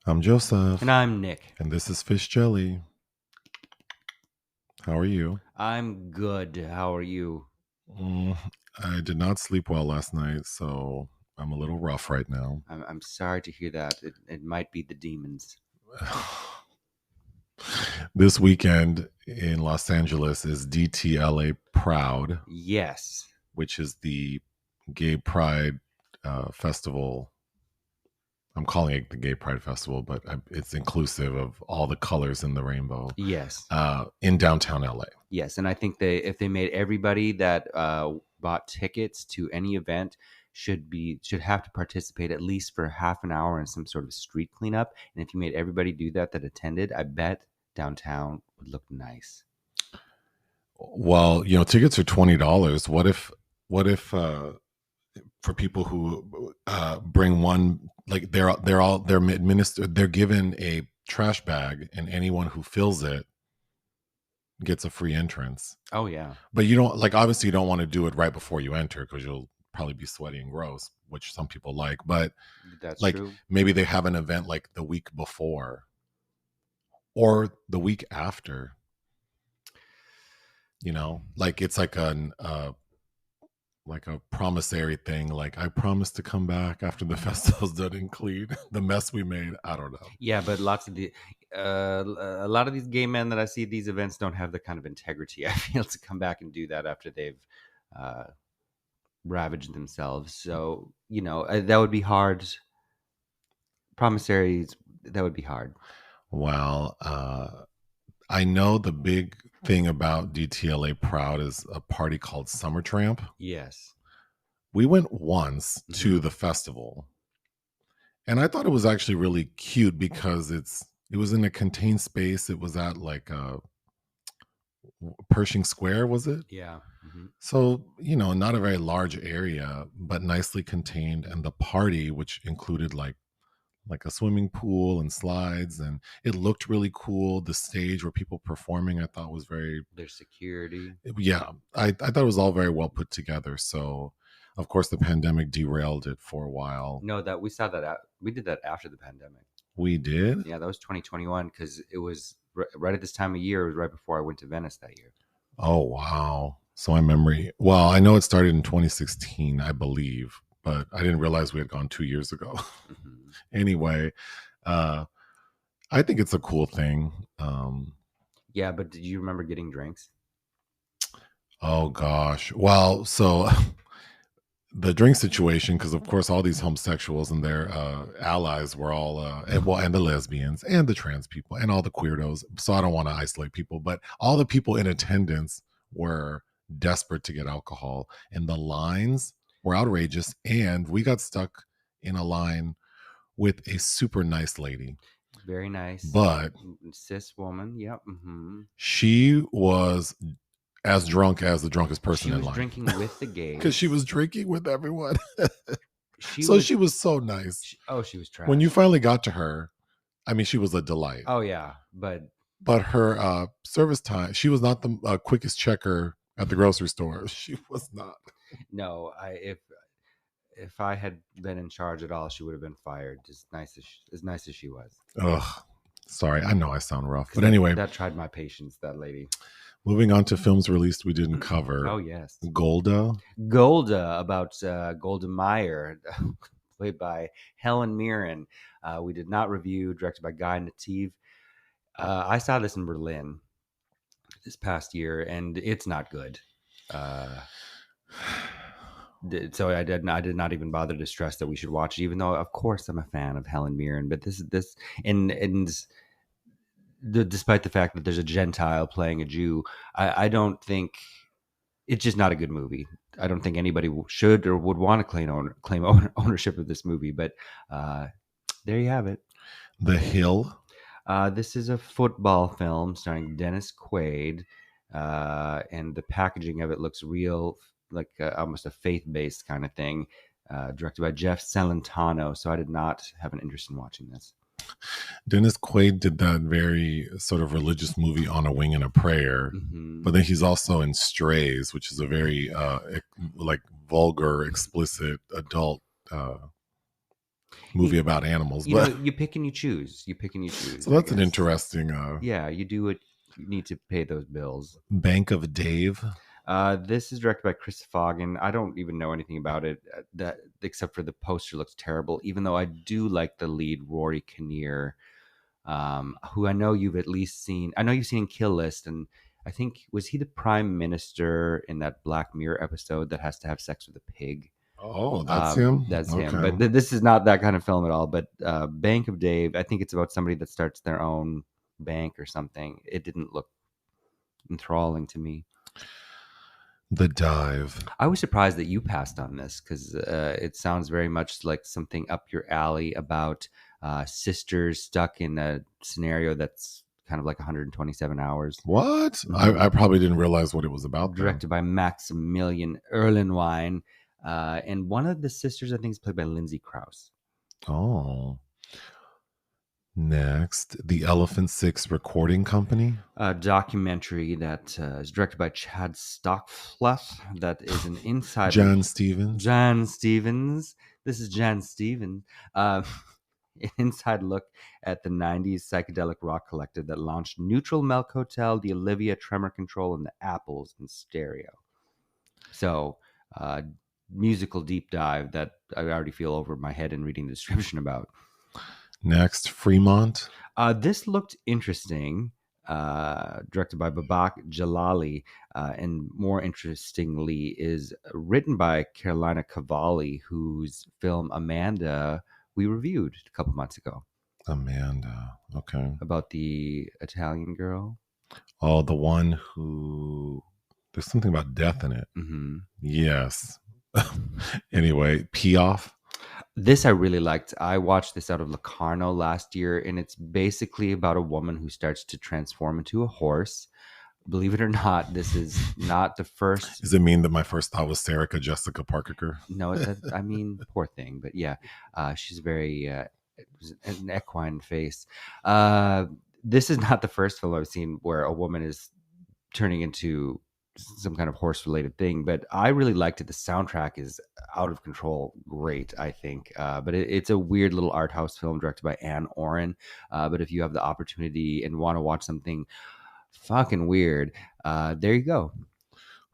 I'm Joseph, And I'm Nick. and this is Fish Jelly. How are you? I'm good. How are you? Mm, I did not sleep well last night, so I'm a little rough right now. I'm sorry to hear that. It might be the demons. This weekend in Los Angeles is DTLA Proud, Yes. which is the Gay Pride Festival. I'm calling it the Gay Pride Festival, but it's inclusive of all the colors in the rainbow Yes. in downtown LA. Yes. And I think if they made everybody that bought tickets to any event should have to participate at least for half an hour in some sort of street cleanup. And if you made everybody do that attended, I bet downtown would look nice. Well, tickets are $20. What if for people who bring one, like they're administered, they're given a trash bag, and anyone who fills it gets a free entrance. Oh yeah. But you don't, like, obviously you don't want to do it right before you enter because you'll probably be sweaty and gross, which some people like. But That's like true. maybe they have an event like the week before or the week after. Like it's like a promissory thing. Like, I promise to come back after the festival's done and clean the mess we made. I don't know. Yeah, but a lot of these gay men that I see at these events don't have the kind of integrity I feel to come back and do that after they've uh, ravaged themselves. So that would be hard. Promissaries, that would be hard. Well, I know the big thing about DTLA Proud is a party called Summer Tramp. Yes. We went once to the festival, and I thought it was actually really cute because it was in a contained space. It was at like Pershing Square, was it? Yeah. Mm-hmm. So, not a very large area, but nicely contained. And the party, which included like a swimming pool and slides, and it looked really cool. The stage where people performing, I thought was their security. Yeah, I thought it was all very well put together. So, of course, the pandemic derailed it for a while. No, that we saw that we did that after the pandemic. We did? Yeah, that was 2021 because it was right at this time of year. It was right before I went to Venice that year. Oh, wow. So my memory, well, I know it started in 2016, I believe, but I didn't realize we had gone 2 years ago. Mm-hmm. Anyway, I think it's a cool thing. Yeah, but did you remember getting drinks? Oh, gosh. Well, so the drink situation, because of course all these homosexuals and their allies were all and the lesbians and the trans people and all the queerdos, so I don't want to isolate people, but all the people in attendance were desperate to get alcohol, and the lines were outrageous, and we got stuck in a line with a super nice lady. Very nice. But cis woman. Yep. Mm-hmm. She was as drunk as the drunkest person in line. She was drinking with the gays. Because she was drinking with everyone. She was so nice. She was trash. When you finally got to her, I mean, she was a delight. Oh, yeah. But her service time, she was not the quickest checker at the grocery store. She was not. No, if I had been in charge at all, she would have been fired. As nice as she was. Ugh. Sorry, I know I sound rough, but anyway, that tried my patience. That lady. Moving on to films released we didn't cover. Oh, yes. Golda, about Golda Meir, played by Helen Mirren. We did not review, directed by Guy Nativ. I saw this in Berlin this past year, and it's not good. So I did not even bother to stress that we should watch it, even though, of course, I'm a fan of Helen Mirren. But despite the fact that there's a Gentile playing a Jew, I don't think it's just not a good movie. I don't think anybody should or would want to claim ownership of this movie. But there you have it. The Hill. This is a football film starring Dennis Quaid, and the packaging of it looks real, like almost a faith-based kind of thing. Directed by Jeff Celentano. So I did not have an interest in watching this. Dennis Quaid did that very sort of religious movie On a Wing and a Prayer, but then he's also in Strays, which is a very like vulgar, explicit adult movie about animals, You know, but you pick and you choose. You pick and you so choose, I that's an guess. interesting Yeah, you do what you need to pay those bills. Bank of Dave. This is directed by Chris Foggin. I don't even know anything about it that except for the poster looks terrible. Even though I do like the lead, Rory Kinnear, who I know you've at least seen. I know you've seen in Kill List, and I think was he the prime minister in that Black Mirror episode that has to have sex with a pig? Oh, that's him. That's him. Okay. But this is not that kind of film at all. But Bank of Dave, I think it's about somebody that starts their own bank or something. It didn't look enthralling to me. The Dive. I was surprised that you passed on this because it sounds very much like something up your alley about sisters stuck in a scenario that's kind of like 127 hours. What? Hmm. I probably didn't realize what it was about then. Directed by Maximilian Erlenwine. And one of the sisters, I think, is played by Lindsay Krause. Oh. Next, the Elephant Six Recording Company. A documentary that is directed by Chad Stockfluff. That is an inside Jan Stevens. Jan Stevens. This is Jan Stevens. Uh, an inside look at the 90s psychedelic rock collective that launched Neutral Milk Hotel, the Olivia Tremor Control, and the Apples in stereo. So, musical deep dive that I already feel over my head in reading the description about. Next, Fremont. This looked interesting. Directed by Babak Jalali, and more interestingly, is written by Carolina Cavalli, whose film Amanda we reviewed a couple months ago Amanda. Okay. about the Italian girl. Oh, the one who there's something about death in it. Hmm. Yes. Anyway, Piaf. This I really liked. I watched this out of Locarno last year, and it's basically about a woman who starts to transform into a horse. Believe it or not, this is not the first. Does it mean that my first thought was Serica Jessica Parker? No, that I mean, poor thing, but yeah, she's very an equine face. Uh, this is not the first film I've seen where a woman is turning into some kind of horse related thing, but I really liked it. The soundtrack is out of control, great, I think. But it's a weird little art house film directed by Anne Oren. But if you have the opportunity and want to watch something fucking weird, there you go.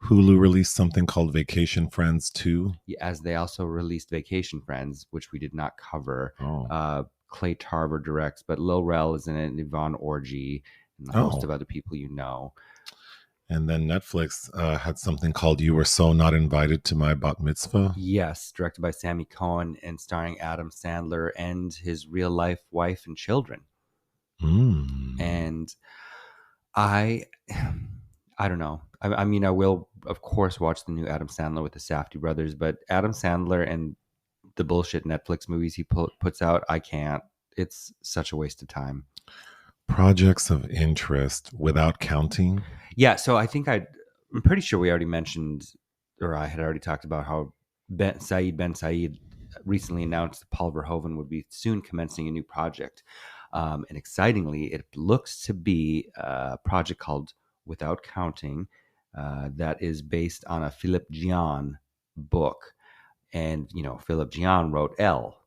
Hulu released something called Vacation Friends 2. As they also released Vacation Friends, which we did not cover. Oh. Clay Tarver directs, but Lil Rel is in it, and Yvonne Orji, and a host of other people you know. And then Netflix had something called You Were So Not Invited to My Bat Mitzvah. Yes, directed by Sammy Cohen and starring Adam Sandler and his real life wife and children. And I don't know. I mean, I will, of course, watch the new Adam Sandler with the Safdie brothers, but Adam Sandler and the bullshit Netflix movies he puts out, I can't. It's such a waste of time. Projects of interest without counting. Yeah, so I think I'm pretty sure we already mentioned, or I had already talked about how Saeed Ben Said recently announced that Paul Verhoeven would be soon commencing a new project. And excitingly, it looks to be a project called Without Counting, that is based on a Philip Gian book. And, you know, Philip Gian wrote L.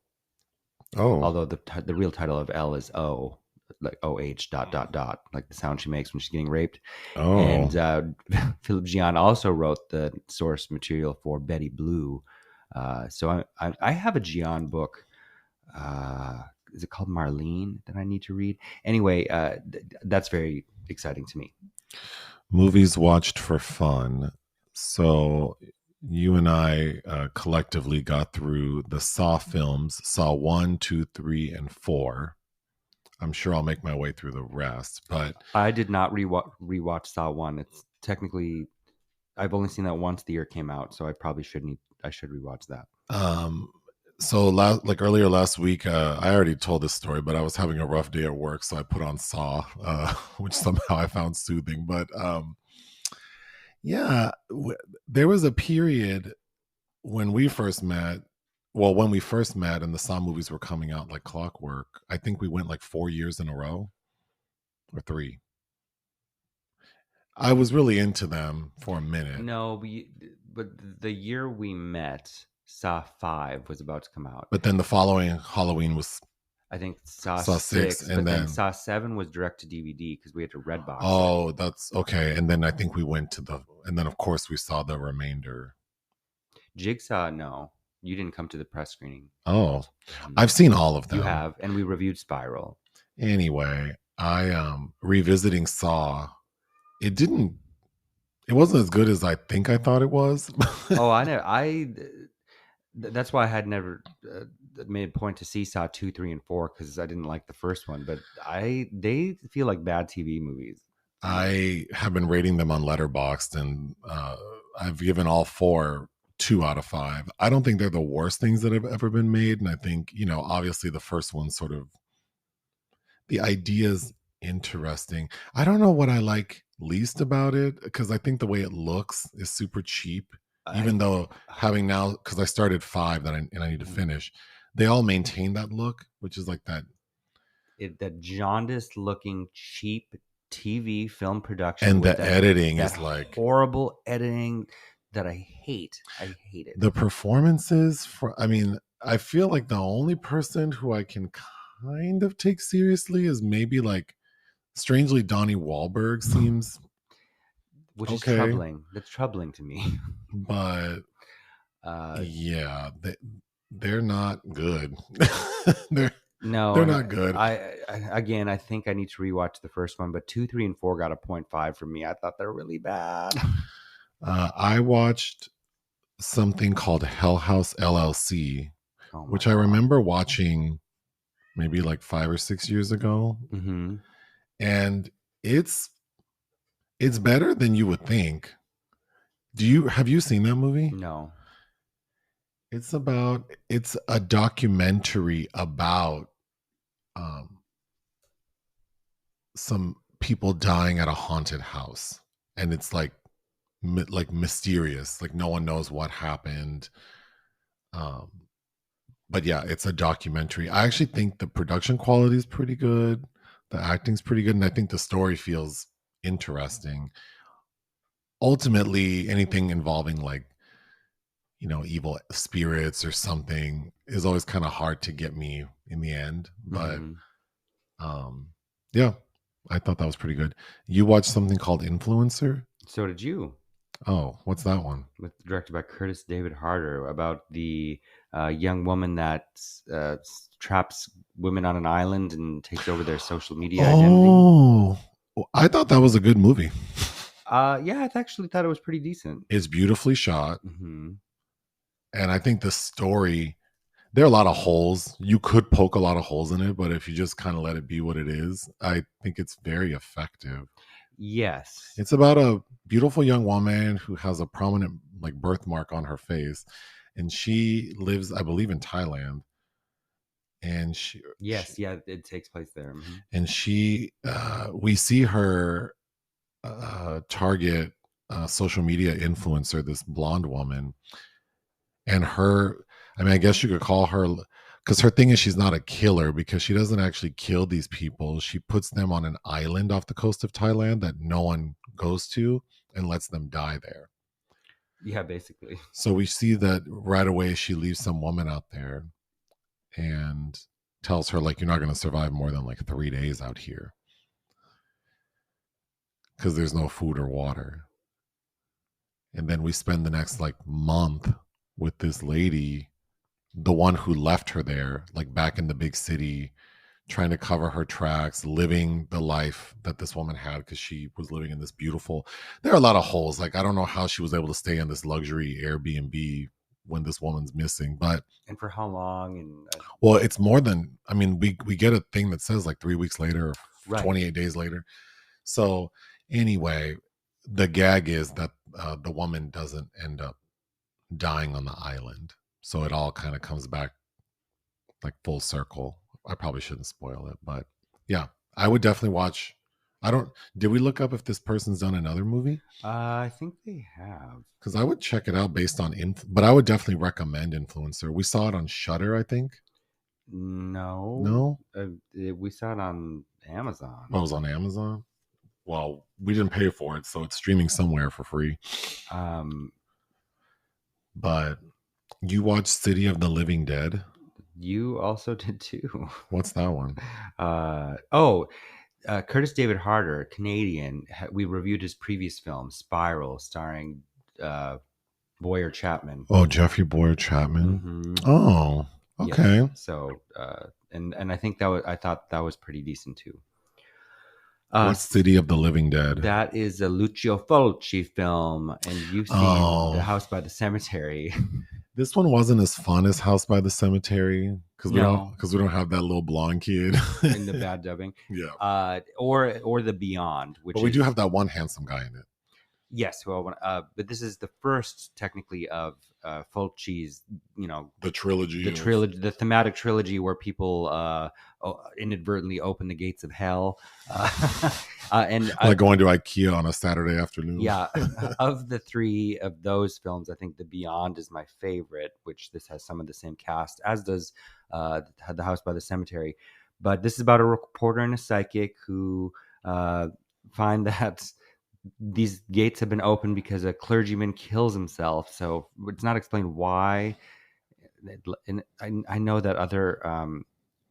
Oh. Although the real title of L is O, like OH ... like the sound she makes when she's getting raped. Oh. And Philip Gian also wrote the source material for Betty Blue. So I have a Gian book. Is it called Marlene that I need to read? Anyway, that's very exciting to me. Movies watched for fun. So you and I collectively got through the Saw films, Saw 1, 2, 3, and 4. I'm sure I'll make my way through the rest, but I did not rewatch Saw 1. It's technically, I've only seen that once the year came out, so I probably shouldn't. I should rewatch that. So like earlier last week, I already told this story, but I was having a rough day at work, so I put on Saw, which somehow I found soothing. But yeah, there was a period when we first met. Well, when we first met and the Saw movies were coming out like clockwork, I think we went like 4 years in a row or 3. I was really into them for a minute. No, but the year we met, Saw 5 was about to come out. But then the following Halloween was I think Saw Saw 6, 6, and but then then Saw 7 was direct to DVD because we had to Redbox it. oh, that's okay. And then I think we went to and then of course we saw the remainder. Jigsaw, no. You didn't come to the press screening. Oh, Mhm. I've seen all of You them. have, and we reviewed Spiral. Anyway, I revisiting Saw. It didn't. It wasn't as good as I think I thought it was. Oh, I know. That's why I had never made a point to see Saw 2, 3, and 4 because I didn't like the first one. But they feel like bad TV movies to me. I have been rating them on Letterboxd, and I've given all four 2 out of 5. I don't think they're the worst things that have ever been made, and I think obviously the first one sort of the idea's interesting. I don't know what I like least about it because I think the way it looks is super cheap. I Even though having now, because I started 5 and I need to finish, they all maintain that look, which is like that, that jaundiced looking cheap TV film production and with the editing that is like horrible editing that I hate. I hate it. the performances. I mean, I feel like the only person who I can kind of take seriously is maybe like strangely Donnie Wahlberg seems Which is okay, troubling. That's troubling to me. but Uh, yeah, they're not good. they're no, they're and not good. again, I think I need to rewatch the first one, but 2, 3, and 4 got a 0.5 from me. I thought they're really bad. I watched something called Hell House LLC, Oh my which I god. remember watching maybe like 5 or 6 years ago, Mm-hmm. and it's it's better than you would think. Have you seen that movie? No. It's a documentary about um, some people dying at a haunted house, and it's like mysterious, like no one knows what happened. Um, but yeah, it's a documentary. I actually think the production quality is pretty good, the acting's pretty good, and I think the story feels interesting. Ultimately, anything involving like evil spirits or something is always kind of hard to get me in the end. But Mm-hmm. um yeah, I thought that was pretty good. You watched something called Influencer? So did you. Oh, what's that one? With directed by Curtis David Harder about the young woman that uh, traps women on an island and takes over their social media identity. Oh, I thought that was a good movie. Yeah, I actually thought it was pretty decent. It's beautifully shot, Mm-hmm. and I think the story, there are a lot of holes. You could poke a lot of holes in it, but if you just kind of let it be what it is, I think it's very effective. Yes. It's about a beautiful young woman who has a prominent like birthmark on her face, and she lives, I believe, in Thailand. And she Yes, yeah, it takes place there. Mm-hmm. and we see her target social media influencer, this blonde woman, and her. I mean, I guess you could call her, because her thing is she's not a killer because she doesn't actually kill these people. She puts them on an island off the coast of Thailand that no one goes to and lets them die there. Yeah, basically. So we see that right away she leaves some woman out there and tells her like you're not going to survive more than like 3 days out here because there's no food or water. And then we spend the next like month with this lady, the one who left her there, like back in the big city, trying to cover her tracks, living the life that this woman had because she was living in this beautiful. There are a lot of holes. Like I don't know how she was able to stay in this luxury Airbnb when this woman's missing, but And for how long? And well, it's more than, I mean, we get a thing that says like 3 weeks later or right. 28 days later. So anyway, the gag is that the woman doesn't end up dying on the island. So it all kind of comes back like full circle. I probably shouldn't spoil it, but yeah, I would definitely watch. I don't. Did we look up if this person's done another movie? I think they have. Because I would check it out based on but I would definitely recommend Influencer. We saw it on Shutter, I think. No, No, we saw it on oh, Amazon. it was on Amazon. Well, we didn't pay for it, so it's streaming somewhere for free. Um, But You watched City of the Living Dead? You also did too. What's that one? Oh, Curtis David Harder, Canadian. We reviewed his previous film, Spiral, starring uh, Boyer Chapman. Oh, Jeffrey Boyer Chapman. Hmm. Oh, Yes. okay. So, and I think that I thought that was pretty decent too. Uh, What's City of the Living Dead? that is a Lucio Fulci film, and you've seen The Oh, House by the Cemetery. this one wasn't as fun as House by the Cemetery No, because we don't have that little blonde kid. in the bad dubbing, Yeah, or The Beyond, but which we do have is that one handsome guy in it. yes, well, but this is the first technically of Fulci's, you know, The trilogy the of trilogy, the thematic trilogy where people inadvertently open the gates of hell, and like going to IKEA on a Saturday afternoon. yeah, of the three of those films, I think The Beyond is my favorite, which this has some of the same cast as does The House by the Cemetery. But this is about a reporter and a psychic who find that these gates have been opened because a clergyman kills himself. So it's not explained why. And I know that other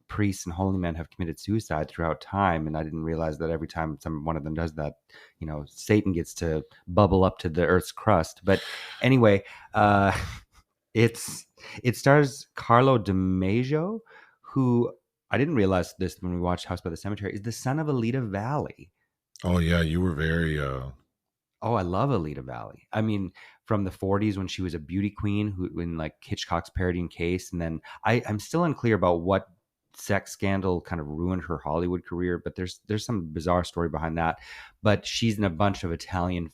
priests and holy men have committed suicide throughout time, and I didn't realize that every time one of them does that, you know, Satan gets to bubble up to the earth's crust. But anyway, uh, it's it stars Carlo DiMaggio, who I didn't realize this when we watched House by the Cemetery, is the son of Alita Valley. Oh yeah, you were very Oh, I love Alita Valley. I mean, from the 40s when she was a beauty queen who in like Hitchcock's Parodying Case. And then I'm still unclear about what sex scandal kind of ruined her Hollywood career, but there's some bizarre story behind that. But she's in a bunch of Italian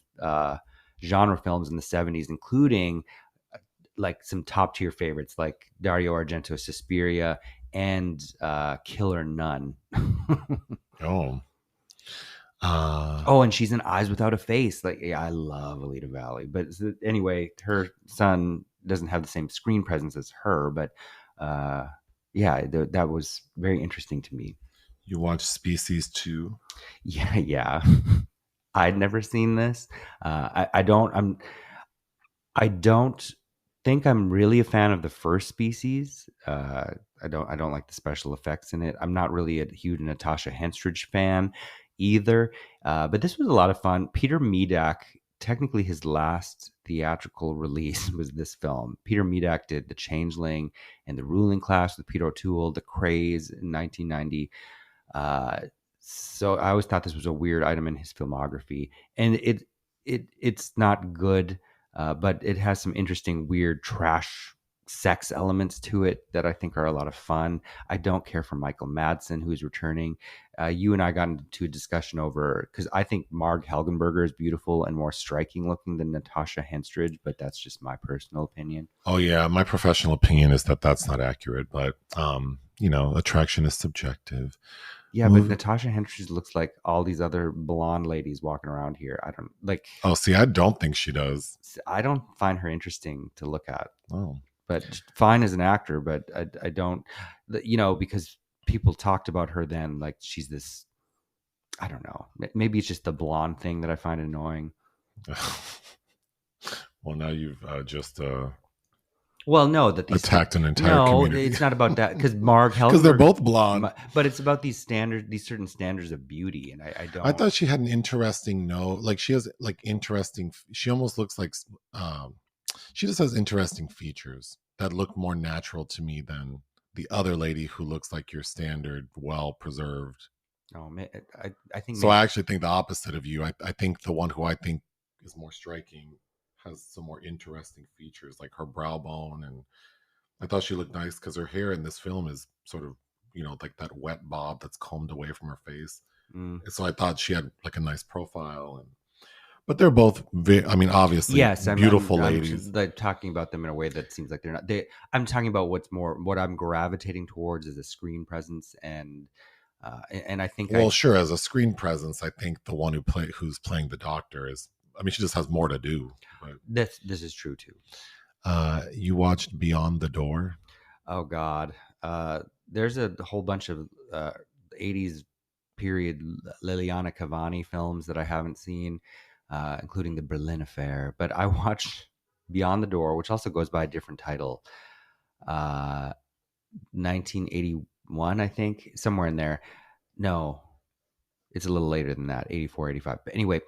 genre films in the 70s, including like some top tier favorites like Dario Argento's Suspiria and Killer Nun. oh uh Oh, and she's in Eyes Without a Face. Like, yeah, I love Alita Valley. But anyway, her son doesn't have the same screen presence as her. But uh, yeah, that was very interesting to me. you watched Species 2? Yeah, yeah. I'd never seen this. I don't. I don't think I'm really a fan of the first Species. I don't like the special effects in it. I'm not really a huge Natasha Henstridge fan either. But this was a lot of fun. Peter Medak, technically his last theatrical release was this film. Peter Medak did The Changeling and The Ruling Class with Peter O'Toole, The Craze in 1990. Uh, so I always thought this was a weird item in his filmography, and it's not good, but it has some interesting, weird trash sex elements to it that I think are a lot of fun. I don't care for Michael Madsen, who's returning. You and I got into a discussion over because I think Marg Helgenberger is beautiful and more striking looking than Natasha Henstridge, but that's just my personal opinion. Oh yeah, my professional opinion is that that's not accurate, but attraction is subjective. Yeah, but Move. Natasha Henstridge looks like all these other blonde ladies walking around here. I don't like. Oh, see, I don't think she does. I don't find her interesting to look at. Oh, But fine as an actor, but I don't, you know, because people talked about her then like she's this. I don't know. Maybe it's just the blonde thing that I find annoying. well, now you've just Well, no, that attacked an entire no, community it's not about that because Marg because they're Helgenberg, both blonde. but it's about these standards, these certain standards of beauty, and I I don't. thought she had an interesting nose. Like she has like interesting. She almost looks like um, she just has interesting features that look more natural to me than the other lady who looks like your standard, well preserved. Oh, I think So maybe I actually think the opposite of you. I think the one who I think is more striking has some more interesting features, like her brow bone, and I thought she looked nice because her hair in this film is sort of like that wet bob that's combed away from her face. mm, And so I thought she had like a nice profile, and but they're both, I mean, obviously yes, beautiful I'm ladies. like talking about them in a way that seems like they're not. I'm talking about what I'm gravitating towards is a screen presence, and I think Well, sure, as a screen presence, I think the one who's playing the doctor is. I mean, she just has more to do. But this is true too. you watched Beyond the Door. Oh God, there's a whole bunch of '80s period Liliana Cavani films that I haven't seen, including The Berlin Affair. But I watched. Beyond the Door, which also goes by a different title, uh, 1981, I think, somewhere in there. No, it's a little later than that, 84, 85. But anyway,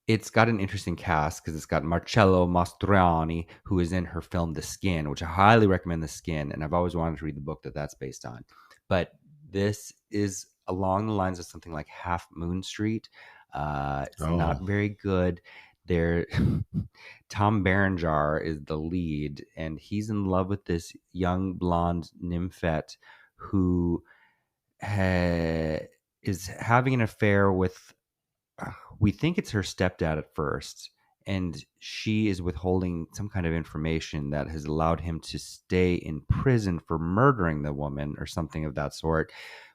it's got an interesting cast because it's got Marcello Mastroianni, who is in her film The Skin, which I highly recommend. The Skin, and I've always wanted to read the book that that's based on. But this is along the lines of something like Half Moon Street. It's Oh, not very good. There, Tom Berenger is the lead, and he's in love with this young blonde nymphette who is having an affair with, we think it's her stepdad at first, and she is withholding some kind of information that has allowed him to stay in prison for murdering the woman or something of that sort.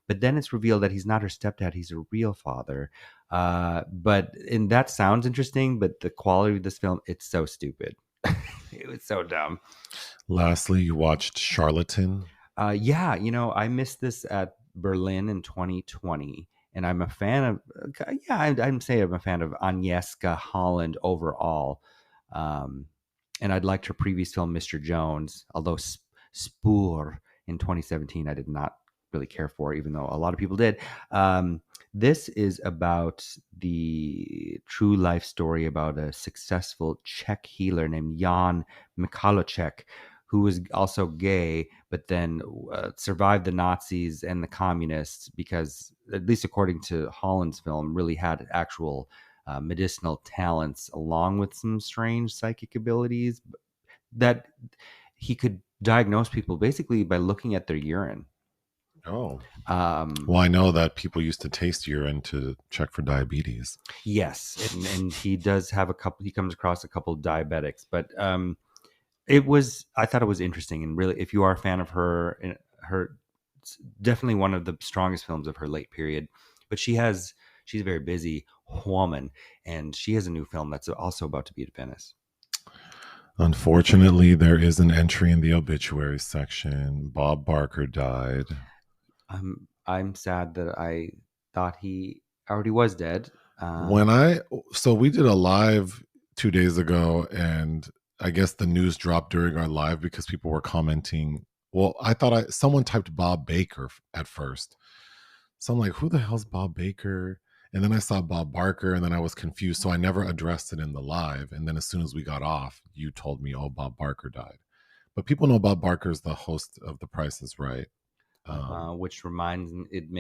But then it's revealed that he's not her stepdad, he's a real father. And that sounds interesting, but the quality of this film, it's so stupid. It was so dumb. lastly, you watched Charlatan. Yeah, I missed this at Berlin in 2020, and I'm a fan of. Yeah, I'm saying I'm a fan of Agnieszka Holland overall, um, and I'd liked her previous film, Mr. Jones. Although Spoor in 2017, I did not really care for, even though a lot of people did. This is about the true life story about a successful Czech healer named Jan Michalacek, who was also gay, but then survived the Nazis and the communists because, at least according to Holland's film, really had actual medicinal talents along with some strange psychic abilities that he could diagnose people basically by looking at their urine. Oh, Um, well, I know that people used to taste urine to check for diabetes. yes, and he does have a couple. He comes across a couple of diabetics, but it was, I thought it was interesting, and really, if you are a fan of her, it's definitely one of the strongest films of her late period. But she's a very busy woman, and she has a new film that's also about to be at Venice. Unfortunately, there is an entry in the obituary section. Bob Barker died. I'm sad that I thought he already was dead. When I so we did a live 2 days ago, and I guess the news dropped during our live because people were commenting. Well, I thought someone typed Bob Baker at first, so I'm like, who the hell's Bob Baker? And then I saw Bob Barker, and then I was confused, so I never addressed it in the live. And then as soon as we got off, you told me, "Oh, Bob Barker died." But people know Bob Barker is the host of The Price is Right. Which reminds it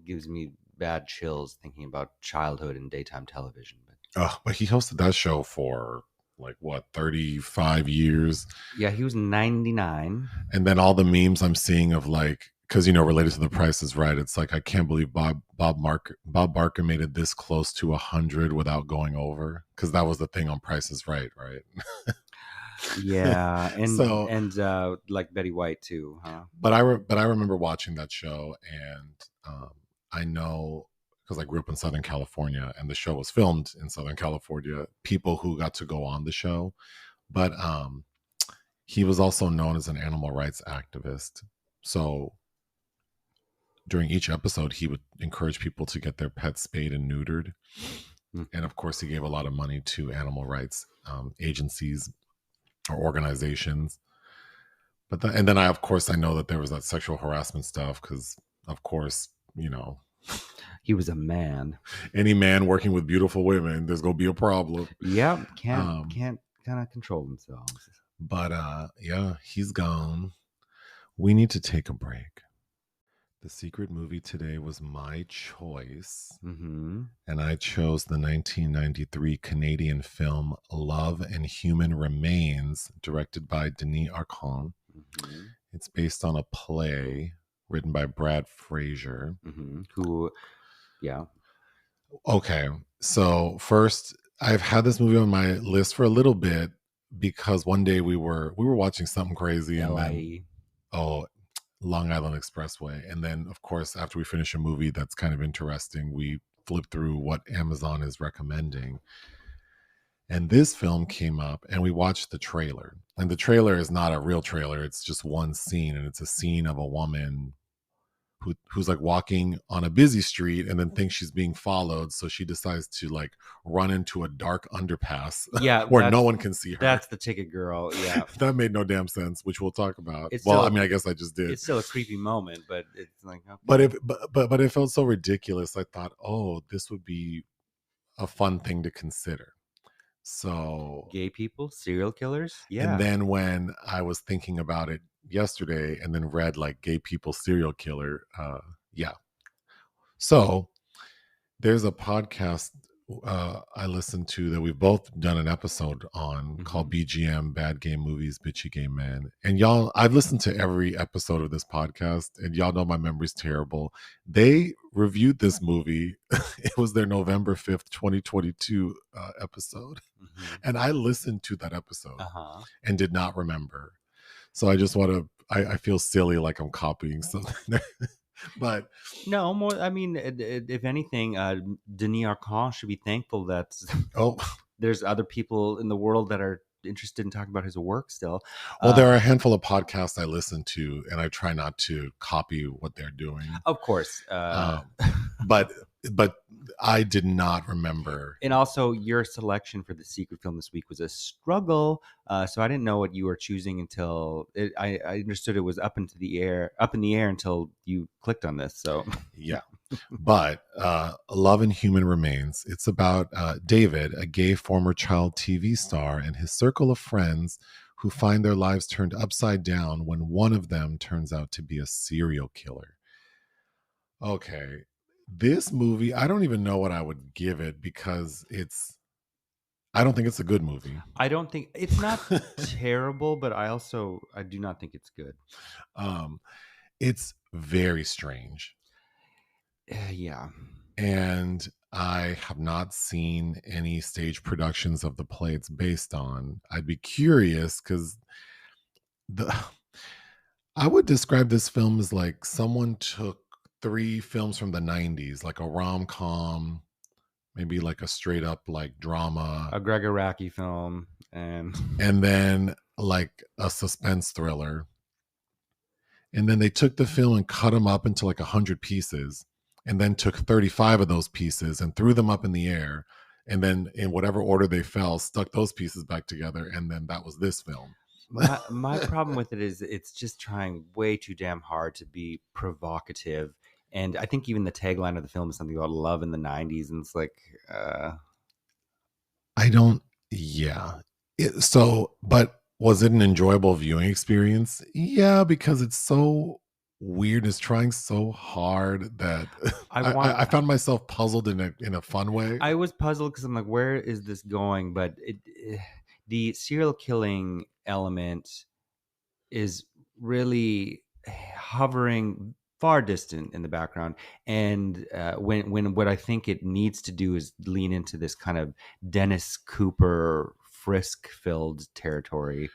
gives me bad chills thinking about childhood and daytime television. But But he hosted that show for like what 35 years, yeah, he was 99. and then all the memes I'm seeing of like, because related to The Price is Right, it's like I can't believe Bob Barker made it this close to 100 without going over, because that was the thing on Price is Right, right? Yeah, and So, and like Betty White too, huh? but I remember watching that show, and I know because I grew up in Southern California, and the show was filmed in Southern California. People who got to go on the show, but he was also known as an animal rights activist. So during each episode, he would encourage people to get their pets spayed and neutered, and of course, he gave a lot of money to animal rights agencies or organizations. And then of course, I know that there was that sexual harassment stuff because, of course, He was a man. any man working with beautiful women, there's gonna be a problem. Yep, can't Um, can't kind of control themselves. but yeah, he's gone. We need to take a break. The secret movie today was my choice, Mm-hmm. and I chose the 1993 Canadian film Love and Human Remains, directed by Denis Arcand. Mm-hmm. It's based on a play written by Brad Fraser. Mm-hmm. Who? Yeah. Okay, so first, I've had this movie on my list for a little bit because one day we were watching something crazy, and then LIE. oh, Long Island Expressway, and then of course after we finish a movie that's kind of interesting, we flip through what Amazon is recommending. And this film came up, and we watched the trailer. And the trailer is not a real trailer, it's just one scene, and it's a scene of a woman who's like walking on a busy street and then thinks she's being followed, so she decides to like run into a dark underpass Yeah, where no one can see her. that's the ticket girl. Yeah, That made no damn sense, which we'll talk about. it's Well, I still mean, I guess I just did. it's still a creepy moment, but it's like But okay, if but it felt so ridiculous. I thought, oh, this would be a fun thing to consider. So, gay people, serial killers. and Yeah. then when I was thinking about it yesterday, and then read like gay people serial killer, yeah. So there's a podcast I listened to that we've both done an episode on called Mhm. BGM, Bad Gay Movies, Bitchy Gay Men. And y'all, I've listened to every episode of this podcast, and y'all know my memory's terrible. They reviewed this movie. It was their November 5th, 2022 episode. Mhm. And I listened to that episode Uh-huh. and did not remember. So I just want to, I feel silly like I'm copying something. But No, more. I mean, if anything, Denis Arcand should be thankful that oh, there's other people in the world that are interested in talking about his work still. well, there Uh, are a handful of podcasts I listen to, and I try not to copy what they're doing. of course. Um, but but I did not remember. And also, your selection for the secret film this week was a struggle. So I didn't know what you were choosing until I understood it was up in the air until you clicked on this. So Yeah, but Love and Human Remains. It's about David, a gay former child TV star, and his circle of friends who find their lives turned upside down when one of them turns out to be a serial killer. Okay. This movie, I don't even know what I would give it because I don't think it's a good movie. I don't think it's not terrible, but I do not think it's good. um, it's very strange. Yeah. And I have not seen any stage productions of the play it's based on. I'd be curious because the I would describe this film as like someone took three films from the 90s, like a rom-com, maybe like a straight up like drama, A Greg Araki film, and and then like a suspense thriller. And then they took the film and cut them up into like 100 pieces, and then took 35 of those pieces and threw them up in the air. And then in whatever order they fell, stuck those pieces back together. And then that was this film. my problem with it is it's just trying way too damn hard to be provocative. And I think even the tagline of the film is something about love in the 90s, and it's like I don't, yeah. But was it an enjoyable viewing experience? Yeah, because it's so weird. It's trying so hard that I want I found myself puzzled in a fun way. I was puzzled because I'm like, where is this going? But the serial killing element is really hovering far distant in the background. And when what I think it needs to do is lean into this kind of Dennis Cooper Frisk filled territory.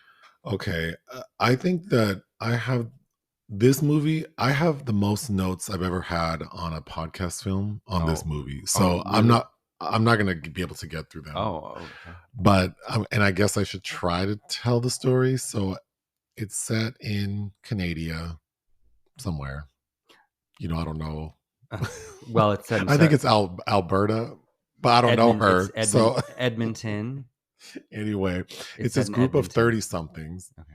Okay, I think that I have this movie. I have the most notes I've ever had on a podcast film on this Oh, movie. oh, So really? I'm not going to be able to get through them. Oh, okay. But and I guess I should try to tell the story. So it's set in Canada somewhere. I don't know. Well, it's set in I think it's Alberta, but I don't know It's her. So Edmonton. anyway, It's it's set this in group of Edmonton. 30 somethings. Okay.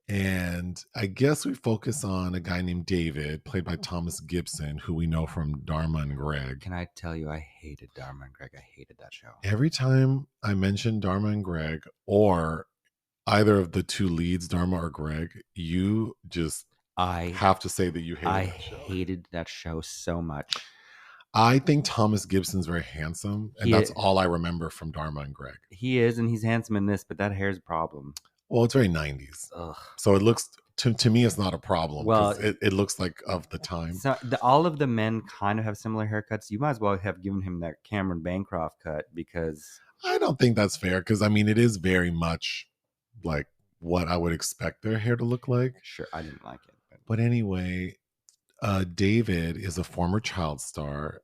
And I guess we focus on a guy named David, played by Thomas Gibson, who we know from Dharma and Greg. Can I tell you, I hated Dharma and Greg. I hated that show. Every time I mention Dharma and Greg, or either of the two leads, Dharma or Greg, you just I have to say that you hated I that show. hated that show so much. I think Thomas Gibson's very handsome, and He that's all I remember from Dharma and Greg. he is, and he's handsome in this, but that hair's a problem. Well, it's very 90s. Ugh. So it looks, to me, it's not a problem Well, because it looks like of the time. so all of the men kind of have similar haircuts. You might as well have given him that Cameron Bancroft cut because I don't think that's fair because, I mean, it is very much like what I would expect their hair to look like. sure, I didn't like it. But anyway, David is a former child star,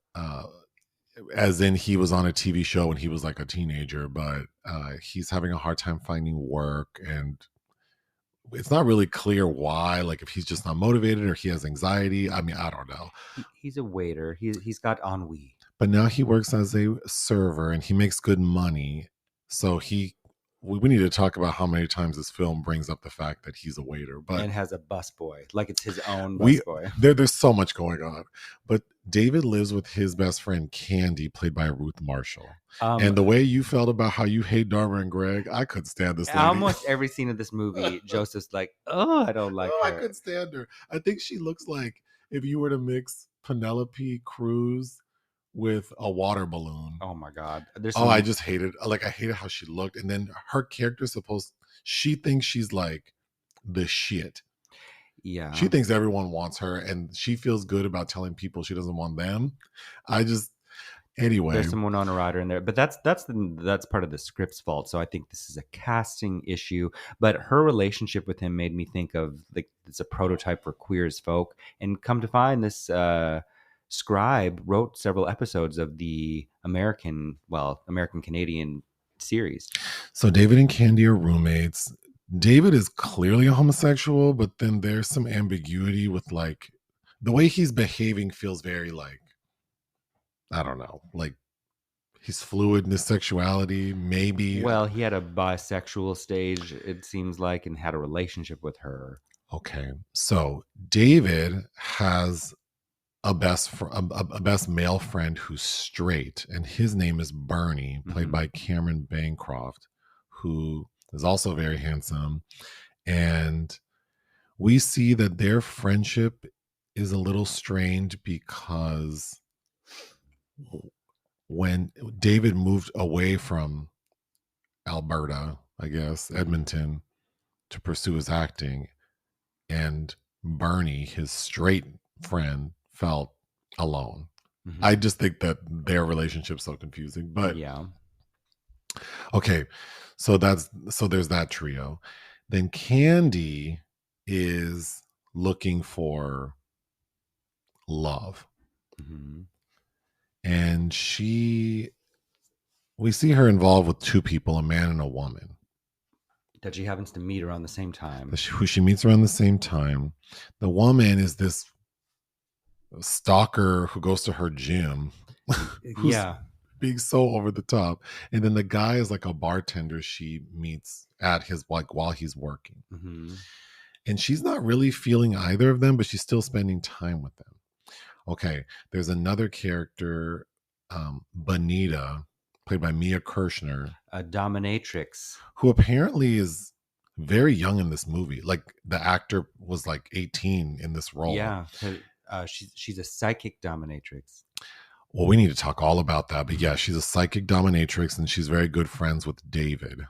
as in he was on a TV show when he was like a teenager, but he's having a hard time finding work, and it's not really clear why, like if he's just not motivated or he has anxiety. I mean, I don't know. He's a waiter. He's got ennui. But now he works as a server and he makes good money. So we need to talk about how many times this film brings up the fact that he's a waiter. But And has a busboy, like it's his own we busboy. there's so much going on. But David lives with his best friend Candy, played by Ruth Marshall. Um, And the way you felt about how you hate Dharma and Greg, I couldn't stand this lady. almost every scene of this movie, Joseph's like, "Oh, I don't like Oh, I her." couldn't stand her. I think she looks like if you were to mix Penelope Cruz with a water balloon. Oh my god, there's Oh, I some. just hated, like, I hated how she looked. And then her character's she thinks she's like the shit. She Yeah, thinks everyone wants her and she feels good about telling people she doesn't want them. I just, anyway. there's some Winona Ryder in there, but that's part of the script's fault. So I think this is a casting issue. But her relationship with him made me think of like it's a prototype for Queer as Folk. And come to find, this scribe wrote several episodes of the American Canadian series. So David and Candy are roommates. David is clearly a homosexual, but then there's some ambiguity with like the way he's behaving feels very like, I don't know, like he's fluid in his sexuality, maybe. Well, he had a bisexual stage, it seems like, and had a relationship with her. Okay. So David has a best male friend who's straight, and his name is Bernie, played by Cameron Bancroft, who is also very handsome. And we see that their friendship is a little strained because when David moved away from Alberta, I guess, Edmonton, to pursue his acting, and Bernie, his straight friend, felt alone. I just think that their relationship's so confusing. But yeah. okay, so there's that trio. Then Candy is looking for love. And we see her involved with two people, a man and a woman, that she happens to meet around the same time. who she meets around the same time. The woman is this stalker who goes to her gym, who's Yeah. being so over the top. And then the guy is like a bartender she meets at his, like, while he's working. And she's not really feeling either of them, but she's still spending time with them. Okay, there's another character, Bonita, played by Mia Kirshner, A dominatrix. who apparently is very young in this movie. Like the actor was like 18 in this role. Yeah. She's a psychic dominatrix. Well, we need to talk all about that. But yeah, she's a psychic dominatrix and she's very good friends with David.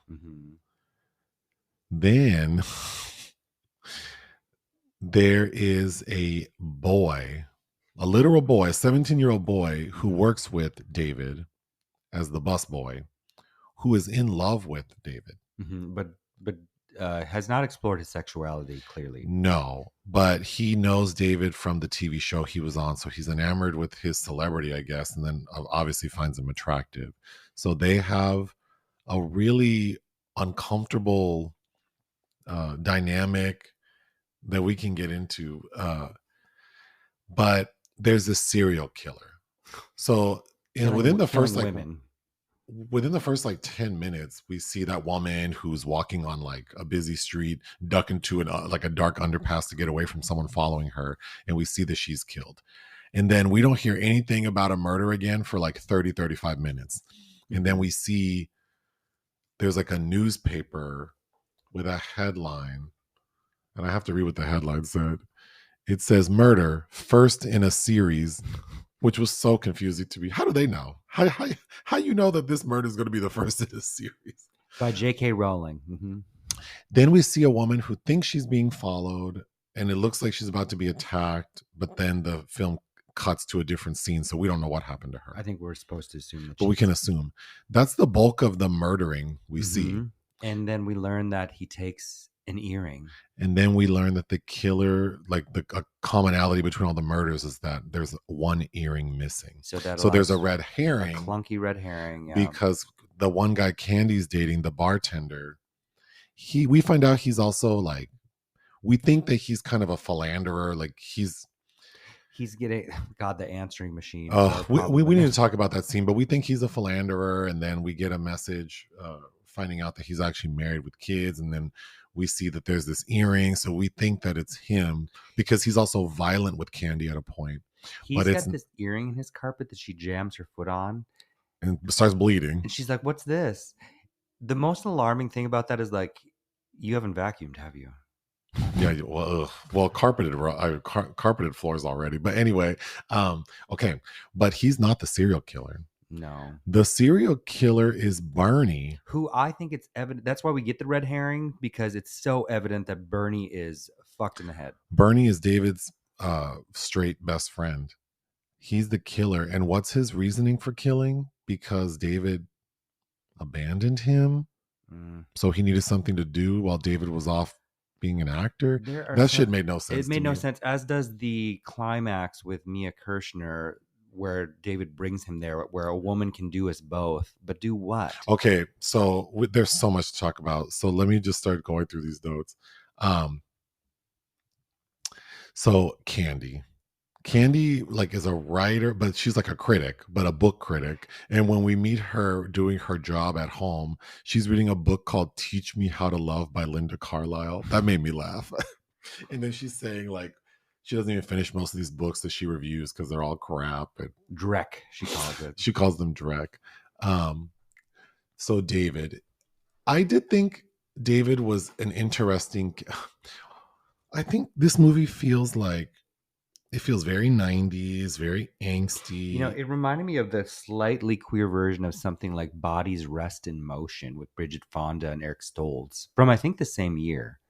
Then there is a boy, a literal boy, a 17-year-old boy who works with David as the busboy, who is in love with David. But has not explored his sexuality clearly. No, but he knows David from the TV show he was on. So he's enamored with his celebrity, I guess, and then obviously finds him attractive. So they have a really uncomfortable dynamic that we can get into. But there's this serial killer. So within the first like 10 minutes, we see that woman who's walking on like a busy street, duck into like a dark underpass to get away from someone following her. And we see that she's killed. And then we don't hear anything about a murder again for like 35 minutes. And then we see there's like a newspaper with a headline. And I have to read what the headline said. It says murder, first in a series, which was so confusing to me. How do they know? How you know that this murder is going to be the first in a series? By J.K. Rowling. Then we see a woman who thinks she's being followed, and it looks like she's about to be attacked, but then the film cuts to a different scene, so we don't know what happened to her. I think we're supposed to assume that. But we can assume. That's the bulk of the murdering we see. And then we learn that he takes an earring. And then we learn that the killer, like a commonality between all the murders is that there's one earring missing. So there's a red herring. A clunky red herring. Yeah. Because the one guy Candy's dating, the bartender, we find out he's also like we think that he's kind of a philanderer, like He's getting God, the answering machines are we probably need to talk about that scene, but we think he's a philanderer, and then we get a message finding out that he's actually married with kids, and then we see that there's this earring, so we think that it's him because he's also violent with Candy at a point, but he's it's got this earring in his carpet that she jams her foot on, and starts bleeding. and she's like, "What's this?" The most alarming thing about that is like, you haven't vacuumed, have you? Yeah, well, carpeted floors already, but anyway, okay, but he's not the serial killer. No. The serial killer is Barney. Who I think it's evident. That's why we get the red herring, because it's so evident that Bernie is fucked in the head. Bernie is David's straight best friend. He's the killer. And what's his reasoning for killing? Because David abandoned him. So he needed something to do while David was off being an actor. That shit made no sense. It made no sense, as does the climax with Mia Kirshner, where David brings him there, where a woman can do us both. But do what? Okay, so there's so much to talk about. So let me just start going through these notes. So Candy like is a writer, but she's like a critic, but a book critic. And when we meet her doing her job at home, she's reading a book called Teach Me How to Love by Linda Carlisle. That made me laugh. And then she's saying like she doesn't even finish most of these books that she reviews because they're all crap. And Dreck, she calls it. She calls them Dreck. So David, I did think David was an interesting. I think this movie feels like it feels very 90s, very angsty. You know, it reminded me of the slightly queer version of something like Bodies Rest in Motion with Bridget Fonda and Eric Stoltz from, I think, the same year.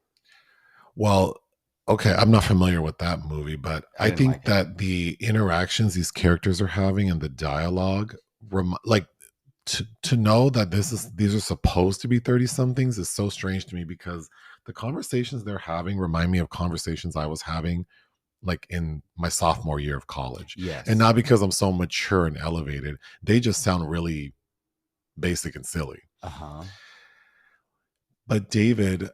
Well, okay, I'm not familiar with that movie, but I think that the interactions these characters are having and the dialogue, like to know that these are supposed to be 30 somethings is so strange to me, because the conversations they're having remind me of conversations I was having like in my sophomore year of college. Yes. And not because I'm so mature and elevated. They just sound really basic and silly. But David,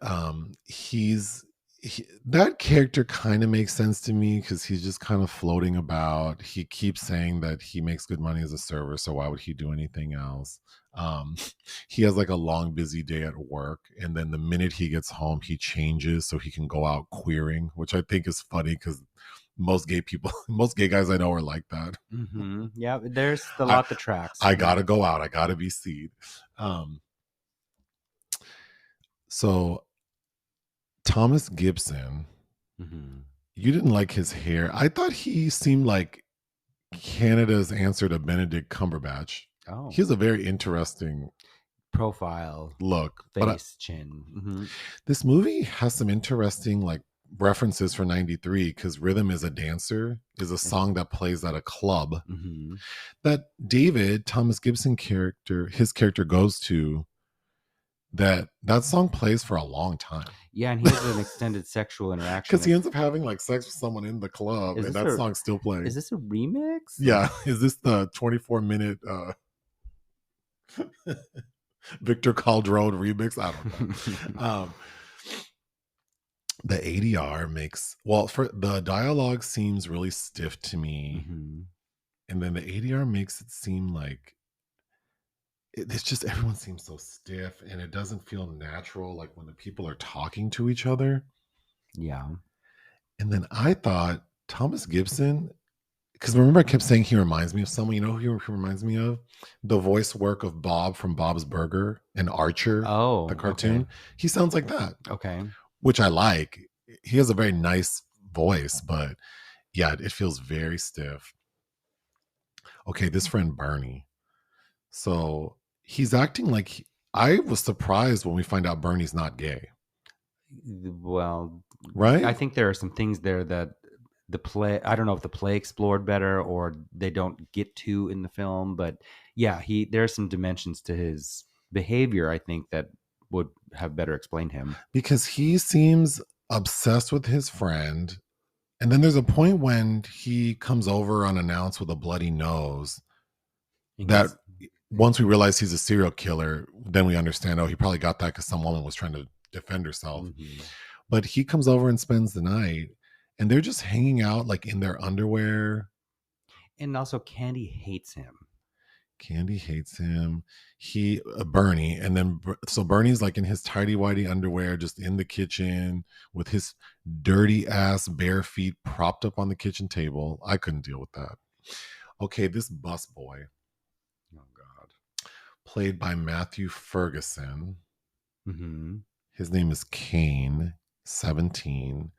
that character kind of makes sense to me because he's just kind of floating about. He keeps saying that he makes good money as a server, so why would he do anything else? He has like a long, busy day at work, and then the minute he gets home, he changes so he can go out queering, which I think is funny because most gay guys I know are like that. Yeah, there's a lot that tracks. I gotta go out. I gotta be seen. So Thomas Gibson, you didn't like his hair. I thought he seemed like Canada's answer to Benedict Cumberbatch. Oh, he has a very interesting profile, look, face, chin. This movie has some interesting like references for 93 because Rhythm is a Dancer is a song that plays at a club that David, Thomas Gibson his character goes to. That song plays for a long time. Yeah, and he has an extended sexual interaction because he ends up having like sex with someone in the club, and that song's still playing. Is this a remix? Yeah, is this the 24-minute Victor Calderone remix? I don't know. The ADR makes for the dialogue seems really stiff to me, and then the ADR makes it seem like it's just everyone seems so stiff, and it doesn't feel natural, like when the people are talking to each other. Yeah. And then I thought Thomas Gibson, because remember I kept saying he reminds me of someone. You know who he reminds me of? The voice work of Bob from Bob's Burger and Archer, the cartoon. Okay. He sounds like that. Okay. Which I like. He has a very nice voice, but yeah, it feels very stiff. Okay, this friend Bernie. So he's acting like I was surprised when we find out Bernie's not gay. Well, right? I think there are some things there that the play, I don't know if the play explored better or they don't get to in the film, but yeah, there are some dimensions to his behavior, I think, that would have better explained him. Because he seems obsessed with his friend. And then there's a point when he comes over unannounced with a bloody nose that once we realize he's a serial killer, then we understand, oh, he probably got that because some woman was trying to defend herself. But he comes over and spends the night, and they're just hanging out like in their underwear. And also, Candy hates him. Candy hates him. Bernie, and then so Bernie's like in his tidy whitey underwear, just in the kitchen with his dirty ass bare feet propped up on the kitchen table. I couldn't deal with that. Okay, this bus boy, Oh God. played by Matthew Ferguson. Mm-hmm. His name is Kane, 17.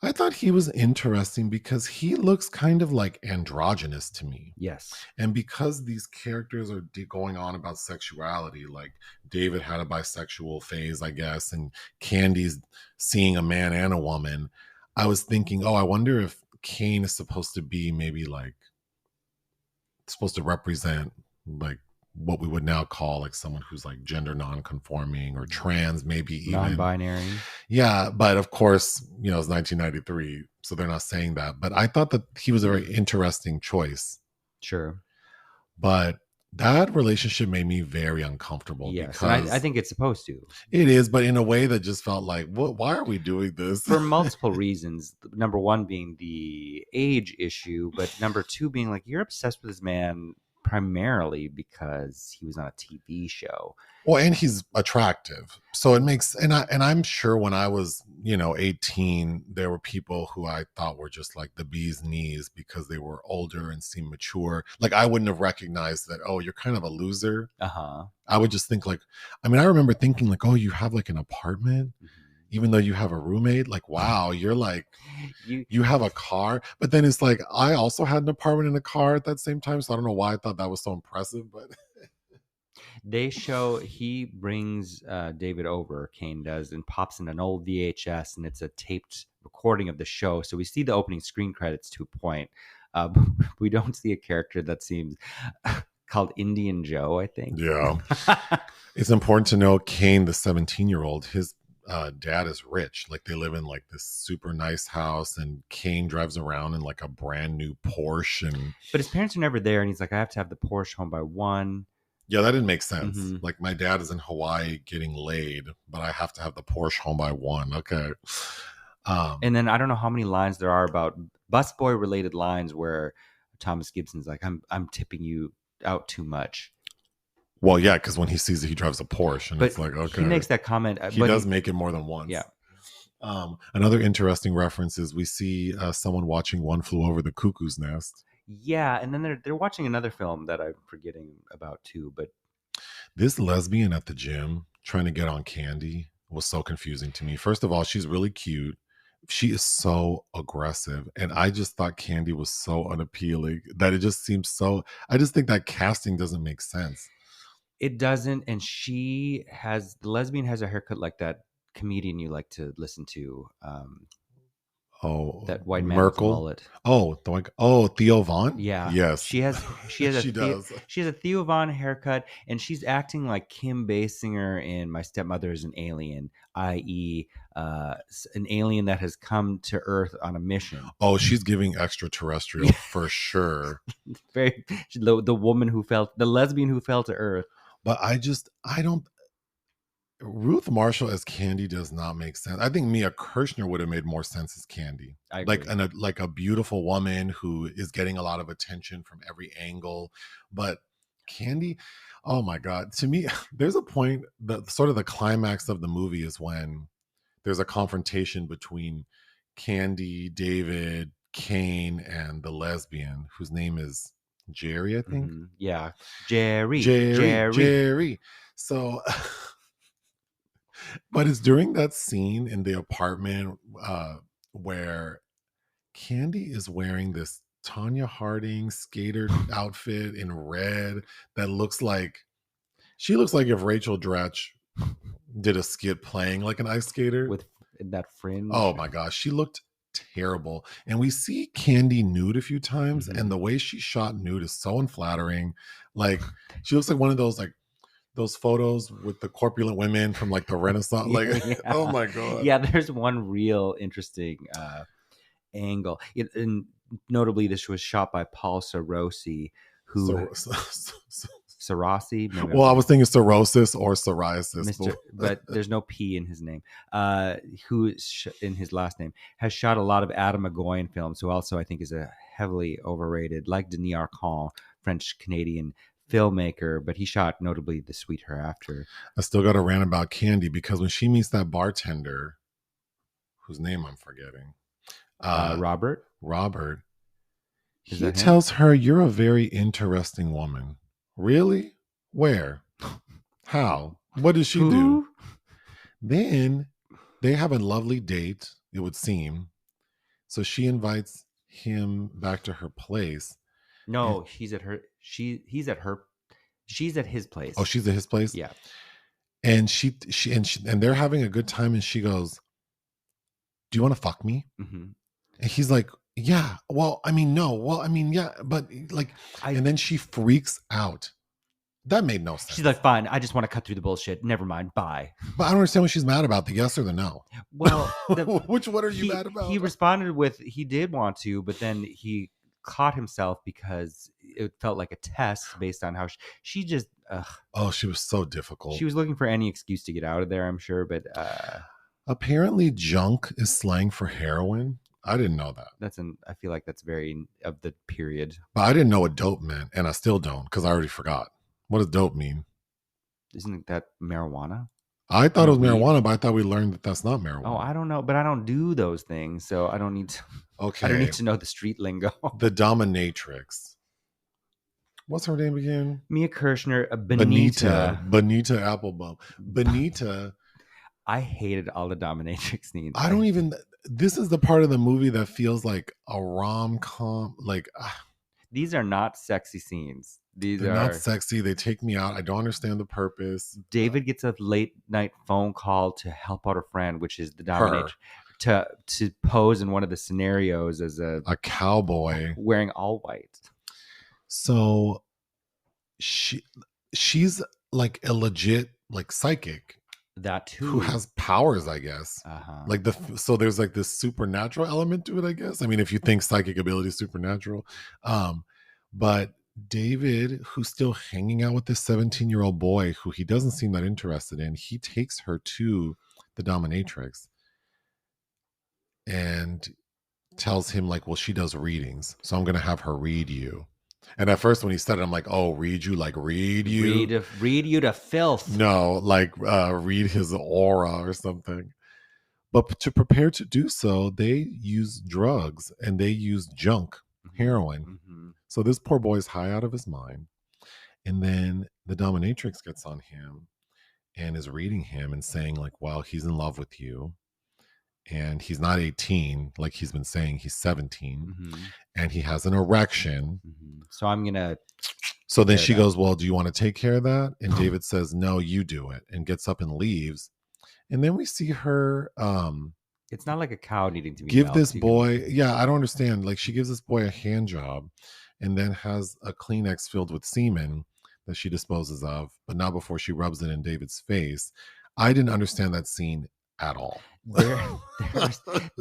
I thought he was interesting because he looks kind of like androgynous to me. Yes. And because these characters are going on about sexuality, like David had a bisexual phase, I guess, and Candy's seeing a man and a woman, I was thinking, oh, I wonder if Kane is supposed to be maybe like, supposed to represent like what we would now call like someone who's like gender non-conforming or trans, maybe even Non-binary. yeah, but of course, it's 1993, so they're not saying that. But I thought that he was a very interesting choice. Sure. But that relationship made me very uncomfortable Yes, because and I think it's supposed to. it is, but in a way that just felt like, what? Why are we doing this? For multiple reasons. Number one being the age issue, but number two being like you're obsessed with this man primarily because he was on a TV show. Well, and he's attractive, so it makes I'm sure when I was 18, there were people who I thought were just like the bee's knees because they were older and seemed mature. Like I wouldn't have recognized that. Oh, you're kind of a loser. I would just think like, I remember thinking like, oh, you have like an apartment, even though you have a roommate. Like, wow, you're like, you have a car. But then it's like, I also had an apartment and a car at that same time, so I don't know why I thought that was so impressive, but. They show he brings David over, Kane does, and pops in an old VHS, and it's a taped recording of the show. So we see the opening screen credits to a point. We don't see a character that seems called Indian Joe, I think. Yeah. It's important to know Kane, the 17-year-old, his dad is rich. Like they live in like this super nice house, and Kane drives around in like a brand new Porsche. But his parents are never there, and he's like, I have to have the Porsche home by 1. Yeah, that didn't make sense. Like my dad is in Hawaii getting laid, but I have to have the Porsche home by 1. Okay. And then I don't know how many lines there are about busboy related lines where Thomas Gibson's like, I'm tipping you out too much. Well, yeah, because when he sees that he drives a Porsche, and it's like, okay. He makes that comment. He does make it more than once. Yeah. Another interesting reference is we see someone watching One Flew Over the Cuckoo's Nest. Yeah, and then they're watching another film that I'm forgetting about too. But this lesbian at the gym trying to get on Candy was so confusing to me. First of all, she's really cute. She is so aggressive, and I just thought Candy was so unappealing that it just seems so. I just think that casting doesn't make sense. It doesn't, and the lesbian has a haircut like that comedian you like to listen to. That white man with a mullet. Theo Von. Yeah, yes, she has she does. She has a Theo Von haircut, and she's acting like Kim Basinger in My Stepmother is an Alien, i.e., an alien that has come to Earth on a mission. Oh, she's giving extraterrestrial for sure. The woman the lesbian who fell to Earth. But I don't. Ruth Marshall as Candy does not make sense. I think Mia Kirshner would have made more sense as Candy. Like a beautiful woman who is getting a lot of attention from every angle. But Candy, oh my God. To me, there's a point that sort of the climax of the movie is when there's a confrontation between Candy, David, Kane, and the lesbian whose name is Jerry, I think. Yeah. Jerry. So but it's during that scene in the apartment where Candy is wearing this Tanya Harding skater outfit in red that looks like if Rachel Dratch did a skit playing like an ice skater with that fringe. Oh my gosh, she looked terrible. And we see Candy nude a few times, and the way she shot nude is so unflattering. Like she looks like one of those photos with the corpulent women from like the Renaissance. Like, oh my God. Yeah, there's one real interesting angle. And notably, this was shot by Paul Sarosi, who Sarasi. Maybe I'm Well, I getting was thinking cirrhosis or psoriasis. but there's no P in his name. In his last name has shot a lot of Adam McGoyan films, who also I think is a heavily overrated, like Denis Arcand, French Canadian filmmaker, but he shot notably The Sweet Hereafter. I still got a rant about Candy because when she meets that bartender, whose name I'm forgetting, Robert, Robert, is he that him? tells her, "You're a very interesting woman." Really? Where? How? What does she do? Who? Then they have a lovely date, it would seem. So she invites him back to her place. And, No, he's at her. He's at her. She's at his oh, place. she's at his place? Yeah. And and they're having a good time, and she goes, "Do you want to fuck me?" Mm-hmm. And he's like, "Yeah." Well, I mean, no. Well, I mean, yeah, but like, and then she freaks out. That made no sense. She's like, fine, I just want to cut through the bullshit. Never mind. Bye. But I don't understand what she's mad about, the yes or the no. Well, Which one are you mad about? He responded with he did want to, but then he caught himself because it felt like a test based on how she just. Oh, she was so difficult. She was looking for any excuse to get out of there, I'm sure, but apparently junk is slang for heroin. I didn't know that. I feel like that's very of the period. But I didn't know what dope meant, and I still don't because I already forgot. What does dope mean? Isn't that marijuana? I thought it was marijuana, but I thought we learned that that's not marijuana. Oh, I don't know, but I don't do those things, so I don't need to. Okay, I don't need to know the street lingo. The dominatrix. What's her name again? Mia Kirshner, Benita Applebaum. Benita. I hated all the dominatrix scenes. I don't even. This is the part of the movie that feels like a rom-com. Like these are not sexy scenes. They're not sexy. They take me out. I don't understand the purpose. David gets a late night phone call to help out a friend, which is the dominatrix, to pose in one of the scenarios as a cowboy wearing all white. So she's like a legit like psychic. That too. Who has powers, I guess. Like so there's like this supernatural element to it, I guess. I mean, if you think psychic ability is supernatural. But David, who's still hanging out with this 17-year-old boy who he doesn't seem that interested in, he takes her to the dominatrix and tells him like, well, she does readings, so I'm gonna have her read you. And at first when he said it, I'm like, oh, read you, like read you? Read you to filth. No, like read his aura or something. But to prepare to do so, they use drugs and they use junk, heroin. Mm-hmm. So this poor boy's high out of his mind. And then the dominatrix gets on him and is reading him and saying like, well, he's in love with you. And he's not 18, like he's been saying, he's 17. Mm-hmm. And he has an erection. Mm-hmm. So I'm going to. So then she goes, well, do you want to take care of that? And David says, no, you do it. And gets up and leaves. And then we see her. It's not like a cow needing to be give this boy. Yeah, I don't understand. Like she gives this boy a hand job and then has a Kleenex filled with semen that she disposes of, but not before she rubs it in David's face. I didn't understand that scene at all. What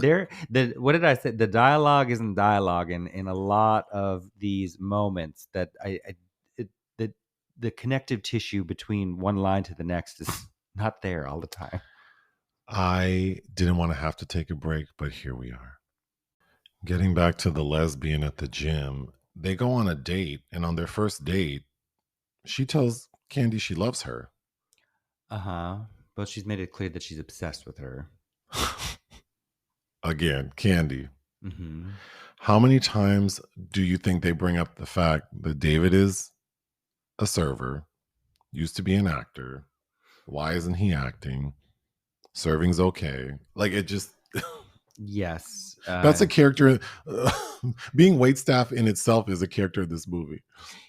did I say? The dialogue isn't dialogue in a lot of these moments that the connective tissue between one line to the next is not there all the time. I didn't want to have to take a break, but here we are. Getting back to the lesbian at the gym, they go on a date, and on their first date, she tells Candy she loves her. But she's made it clear that she's obsessed with her. Again, Candy. Mm-hmm. How many times do you think they bring up the fact that David is a server, used to be an actor? Why isn't he acting? Serving's okay. Like it just. Yes. That's a character. Being waitstaff in itself is a character of this movie.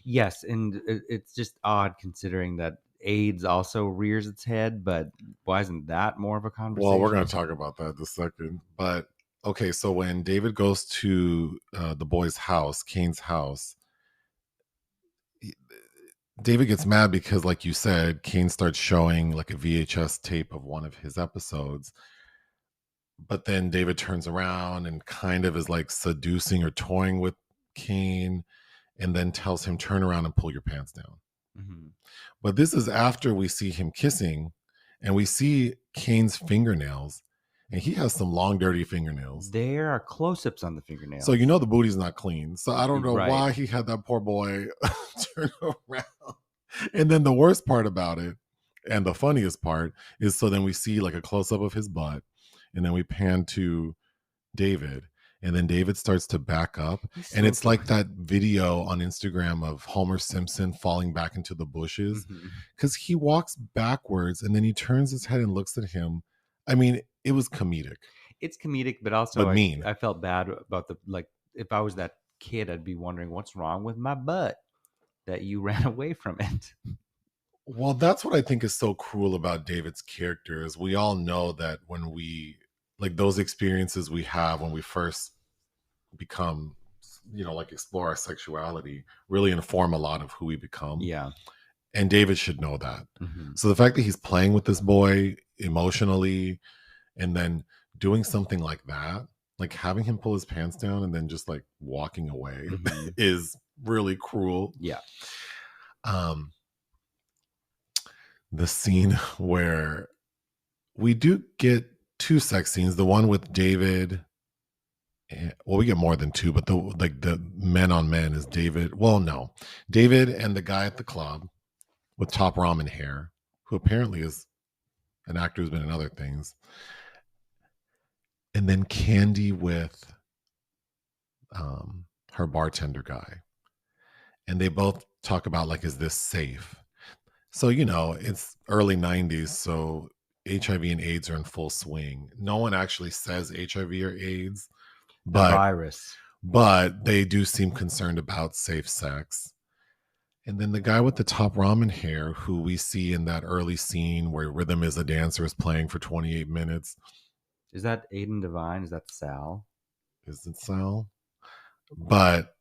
Yes. And it's just odd considering that AIDS also rears its head, but why isn't that more of a conversation? Well, we're going to talk about that in a second. But okay, so when David goes to the boy's house, Kane's house, David gets mad because, like you said, Kane starts showing like a VHS tape of one of his episodes. But then David turns around and kind of is like seducing or toying with Kane and then tells him, turn around and pull your pants down. Mm-hmm. But this is after we see him kissing and we see Kane's fingernails, and he has some long, dirty fingernails. There are close-ups on the So fingernails. you know the booty's not clean. So I don't know Right. why he had that poor boy turn around. And then the worst part about it, and the funniest part, is so then we see like a close up of his butt, and then we pan to David, and then David starts to back up, He's and so it's like gross. that video on Instagram of Homer Simpson falling back into the bushes Mm-hmm. because he walks backwards and then he turns his head and looks at him. I mean, it was comedic, It's comedic, but also but mean. I felt bad about the like. If I was that kid, I'd be wondering what's wrong with my butt that you ran away from it. Well, that's what I think is so cruel about David's character is we all know that when we like those experiences we have when we first become, like explore our sexuality really inform a lot of who we become. Yeah. And David should know that. Mm-hmm. So the fact that he's playing with this boy emotionally and then doing something like that, like having him pull his pants down and then just like walking away Mm-hmm. is really cruel. Yeah. Um the scene where we do get two sex scenes, the one with David, well, we get more than two, but the men on men is David. Well, no, David and the guy at the club with top ramen hair, who apparently is an actor who's been in other things, and then Candy with her bartender guy, and they both talk about like, is this safe? So it's early '90s, so HIV and AIDS are in full swing. No one actually says HIV or AIDS, The but virus. they do seem concerned about safe sex. And then the guy with the top ramen hair, who we see in that early scene where Rhythm is a Dancer is playing for 28 minutes. Is that Aiden Devine? Is that Sal? Is it Sal? But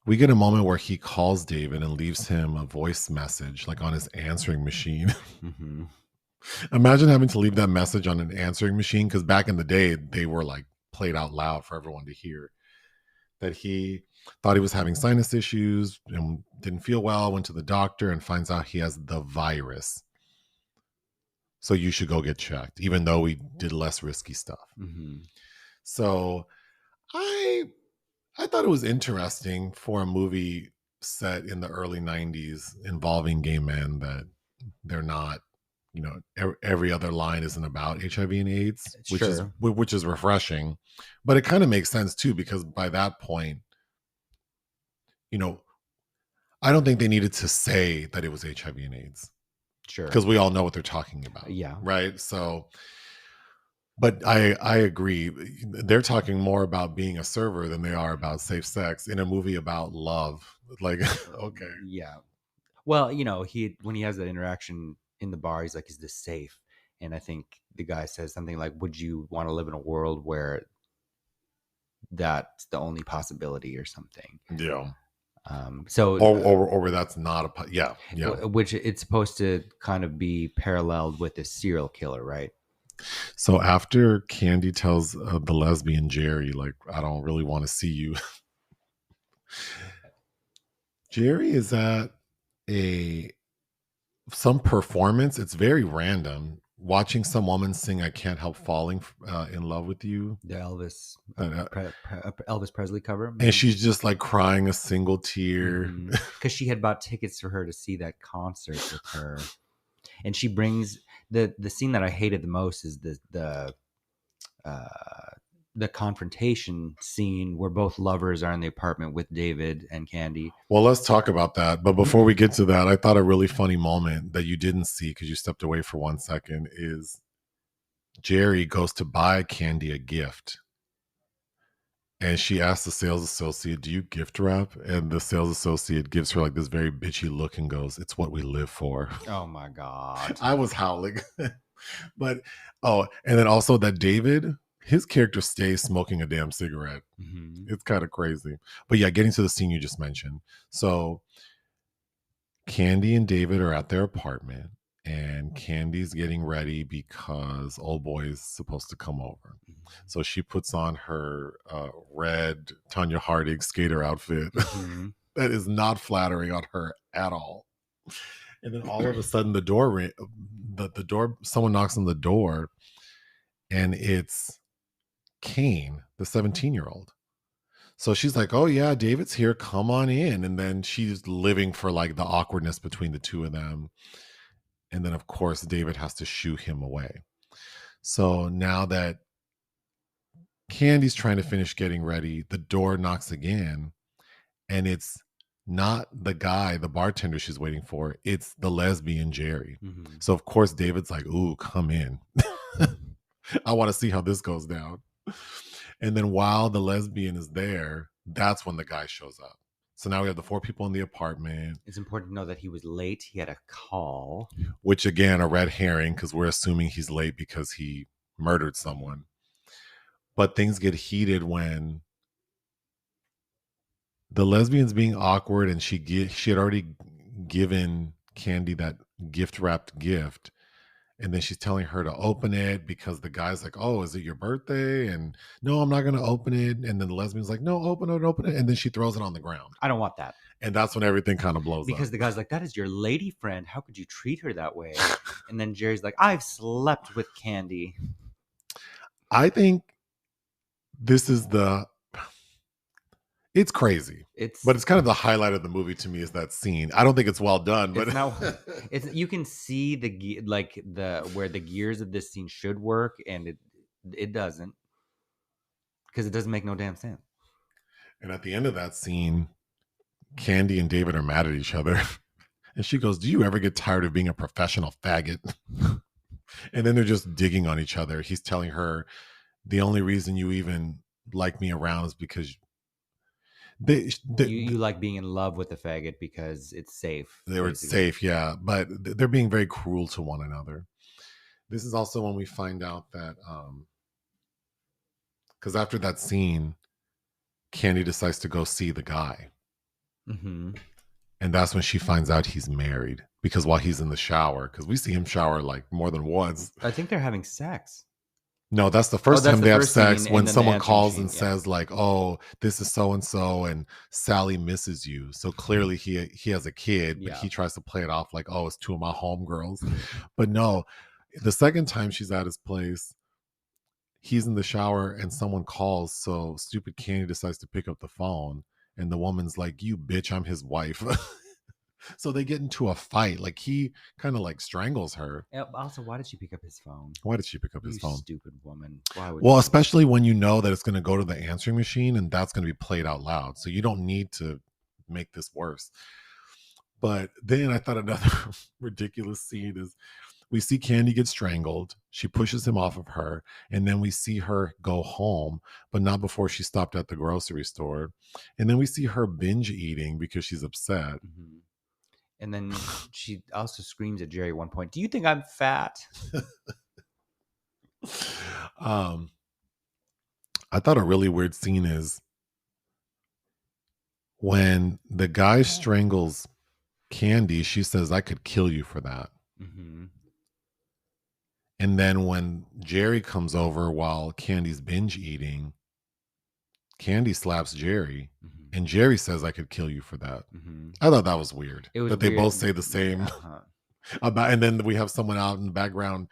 we get a moment where he calls David and leaves him a voice message, like on his answering machine. Mm-hmm. Imagine having to leave that message on an answering machine, because back in the day, they were like played out loud for everyone to hear. That he thought he was having sinus issues and didn't feel well, went to the doctor and finds out he has the virus. So you should go get checked, even though we did less risky stuff. Mm-hmm. So I thought it was interesting for a movie set in the early '90s involving gay men that they're not, every other line isn't about HIV and AIDS, Sure. which is refreshing. But it kind of makes sense too, because by that point, you know, I don't think they needed to say that it was HIV and AIDS, Sure. because we all know what they're talking about. Yeah. Right. So, but I agree. They're talking more about being a server than they are about safe sex in a movie about love. Like, okay. Yeah. Well, he when he has that interaction in the bar, he's like, "Is this safe?" And I think the guy says something like, "Would you want to live in a world where that's the only possibility or something?" Yeah. So, Or where that's not yeah. which it's supposed to kind of be paralleled with this serial killer, right? So after Candy tells the lesbian Jerry, like, I don't really want to see you, Jerry is at some performance. It's very random. Watching some woman sing "I Can't Help Falling in Love with You," The Elvis uh, Elvis Presley cover, and she's just like crying a single tear. because she had bought tickets for her to see that concert with her, and she brings the scene that I hated the most is the confrontation scene where both lovers are in the apartment with David and Candy. Well, let's talk about that. But before we get to that, I thought a really funny moment that you didn't see because you stepped away for 1 second is Jerry goes to buy Candy a gift. And she asks the sales associate, "Do you gift wrap?" And the sales associate gives her like this very bitchy look and goes, "It's what we live for." Oh my god! I was howling. But and then also that David, his character stays smoking a damn cigarette. It's kind of crazy. But yeah, getting to the scene you just mentioned. So Candy and David are at their apartment, and Candy's getting ready because old boy is supposed to come over. So she puts on her red Tanya Harding skater outfit. That is not flattering on her at all. And then all of a sudden, the door, someone knocks on the door, and it's Kane, the 17-year-old. So she's like, "Oh yeah, David's here. Come on in." And then she's living for like the awkwardness between the two of them. And then of course David has to shoo him away. So now that Candy's trying to finish getting ready, the door knocks again, and it's not the guy, the bartender she's waiting for. It's the lesbian Jerry. Mm-hmm. So of course David's like, "Ooh, come in. I want to see how this goes down." And then while the lesbian is there, that's when the guy shows up. So now we have the four people in the apartment, It's important to know that he was late. He had a call. which again, a red herring because we're assuming he's late because he murdered someone. But things get heated when the lesbian's being awkward, and she had already given Candy that gift wrapped gift, and then she's telling her to open it because the guy's like, "Oh, is it your birthday?" And no, I'm not going to open it. And then the lesbian's like, "No, open it," and then she throws it on the ground, I don't want that. and that's when everything kind of blows Because up. the guy's like, "That is your lady friend. How could you treat her that way?" And then Jerry's like, "I've slept with Candy." I think this is it's crazy, but it's kind of the highlight of the movie to me is that scene. I don't think it's well done, but it's now it's you can see where the gears of this scene should work, and it doesn't, because it doesn't make no damn sense. And at the end of that scene, Candy and David are mad at each other. And she goes, "Do you ever get tired of being a professional faggot?" And then they're just digging on each other. He's telling her, "The only reason you even like me around is because You like being in love with the faggot because it's safe. they were basically. safe, yeah. But they're being very cruel to one another." This is also when we find out that, because after that scene, Candy decides to go see the guy. Mm-hmm. And that's when she finds out he's married, because while he's in the shower, because we see him shower like more than once. I think they're having sex. No, that's the first that's time the they have first scene, sex, and when then the someone answering calls machine, and yeah. says like, "Oh, this is so and so, and Sally misses you." So clearly he has a kid, but Yeah. he tries to play it off like, "Oh, it's two of my homegirls." But no, the second time she's at his place, he's in the shower and someone calls. So stupid Candy decides to pick up the phone, and the woman's like, "You bitch, I'm his wife." So they get into a fight. Like he kind of like strangles her. Also, why did she pick up his phone? Why did she pick up his You phone? stupid woman. Why would Well, you? especially when you know that it's going to go to the answering machine and that's going to be played out loud. So you don't need to make this worse. But then I thought another ridiculous scene is we see Candy get strangled. She pushes him off of her. And then we see her go home, but not before she stopped at the grocery store. And then we see her binge eating because she's upset. Mm-hmm. And then she also screams at Jerry at one point, "Do you think I'm fat?" I thought a really weird scene is when the guy strangles Candy, she says, "I could kill you for that." Mm-hmm. And then when Jerry comes over while Candy's binge eating, Candy slaps Jerry, Mm-hmm. and Jerry says, "I could kill you for that." Mm-hmm. I thought that was weird. It was that they weird. both say the same about, and then we have someone out in the background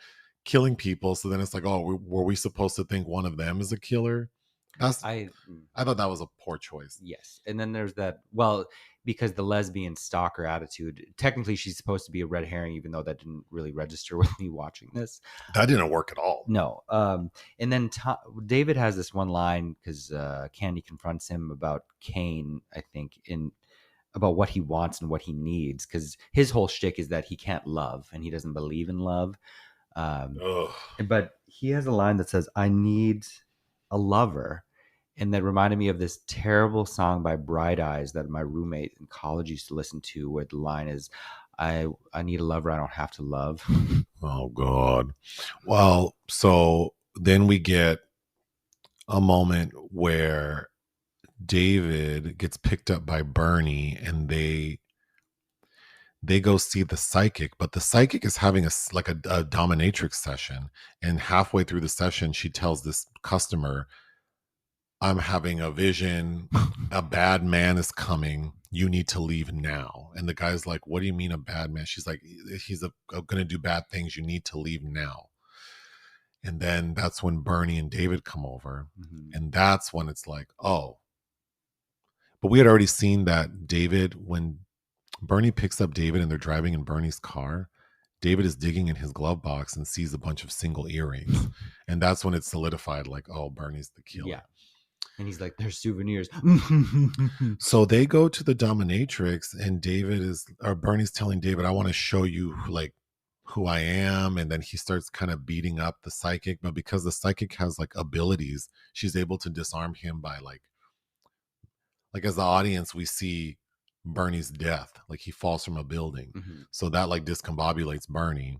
killing people. So then it's like, oh, were we supposed to think one of them is a killer? I thought that was a poor choice. Yes. And then there's that, because the lesbian stalker attitude, technically she's supposed to be a red herring, even though that didn't really register with me watching this. That didn't work at all. No. And then David has this one line because Candy confronts him about Kane, I think, about what he wants and what he needs, because his whole shtick is that he can't love and he doesn't believe in love. But he has a line that says, "I need a lover." And that reminded me of this terrible song by Bright Eyes that my roommate in college used to listen to, where the line is, I need a lover I don't have to love." Oh, God. Well, so then we get a moment where David gets picked up by Bernie, and they go see the psychic, but the psychic is having a dominatrix session. And halfway through the session, she tells this customer, I'm having a vision. A bad man is coming. You need to leave now. And the guy's like, what do you mean a bad man? She's like, he's going to do bad things. You need to leave now. And then that's when Bernie and David come over. Mm-hmm. And that's when it's like, oh. But we had already seen that David, when Bernie picks up David and they're driving in Bernie's car, David is digging in his glove box and sees a bunch of single earrings. And that's when it's solidified, like, oh, Bernie's the killer. Yeah. And he's like, "They're souvenirs." So they go to the dominatrix, and Bernie's telling David, I want to show you like who I am. And then he starts kind of beating up the psychic. But because the psychic has like abilities, she's able to disarm him by like as the audience, we see Bernie's death, like he falls from a building. Mm-hmm. So that like discombobulates Bernie.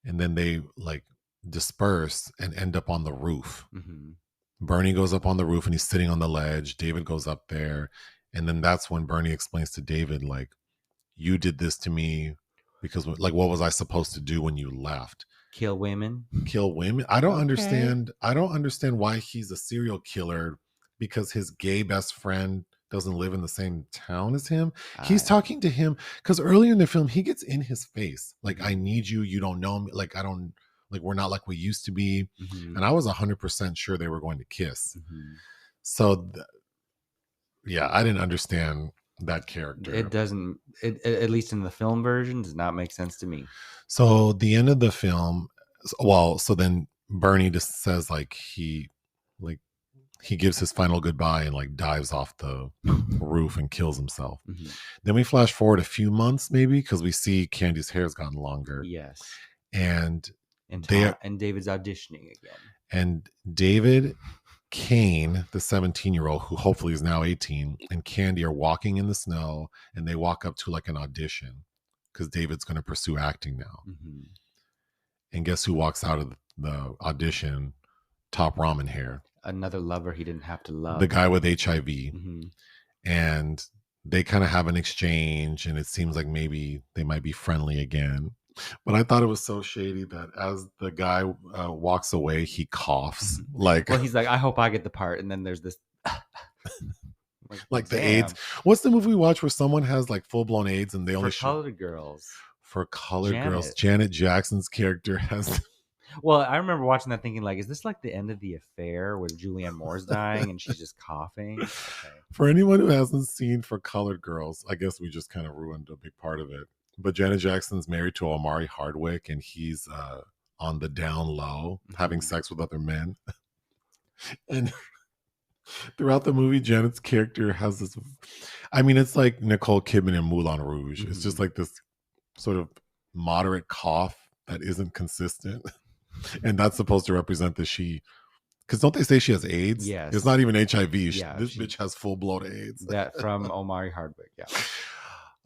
And then they like disperse and end up on the roof. Mm-hmm. Bernie goes up on the roof and he's sitting on the ledge. David goes up there. And then that's when Bernie explains to David, like, you did this to me because, like, what was I supposed to do when you left? Kill women. Kill women? I don't understand. I don't understand why he's a serial killer because his gay best friend doesn't live in the same town as him. He's talking to him because earlier in the film, he gets in his face. Like, I need you. You don't know me. Like, I don't. Like, we're not like we used to be. Mm-hmm. And I was 100% sure they were going to kiss. Mm-hmm. So, yeah, I didn't understand that character. It doesn't, at least in the film version, does not make sense to me. So, the end of the film, so then Bernie just says, like, he gives his final goodbye and, like, dives off the roof and kills himself. Mm-hmm. Then we flash forward a few months, maybe, because we see Candy's hair's gotten longer. Yes. And David's auditioning again. And David, Kane, the 17-year-old, who hopefully is now 18, and Candy are walking in the snow, and they walk up to like an audition because David's going to pursue acting now. Mm-hmm. And guess who walks out of the audition? Top ramen hair. Another lover he didn't have to love. The guy with HIV. Mm-hmm. And they kind of have an exchange, and it seems like maybe they might be friendly again. But I thought it was so shady that as the guy walks away, he coughs. Like, well, he's like, I hope I get the part. And then there's this. like the AIDS. What's the movie we watch where someone has like full blown AIDS and they only show colored girls? For colored girls, Janet Jackson's character has. Well, I remember watching that thinking, like, is this like the end of The Affair where Julianne Moore's dying and she's just coughing? Okay. For anyone who hasn't seen For Colored Girls, I guess we just kind of ruined a big part of it. But Janet Jackson's married to Omari Hardwick, and he's on the down low, having sex with other men. And throughout the movie, Janet's character has this. I mean, it's like Nicole Kidman in Moulin Rouge. It's just like this sort of moderate cough that isn't consistent. And that's supposed to represent that she. Because don't they say she has AIDS? Yes. It's not even HIV. Yeah, this bitch has full-blown AIDS. That from Omari Hardwick, yeah.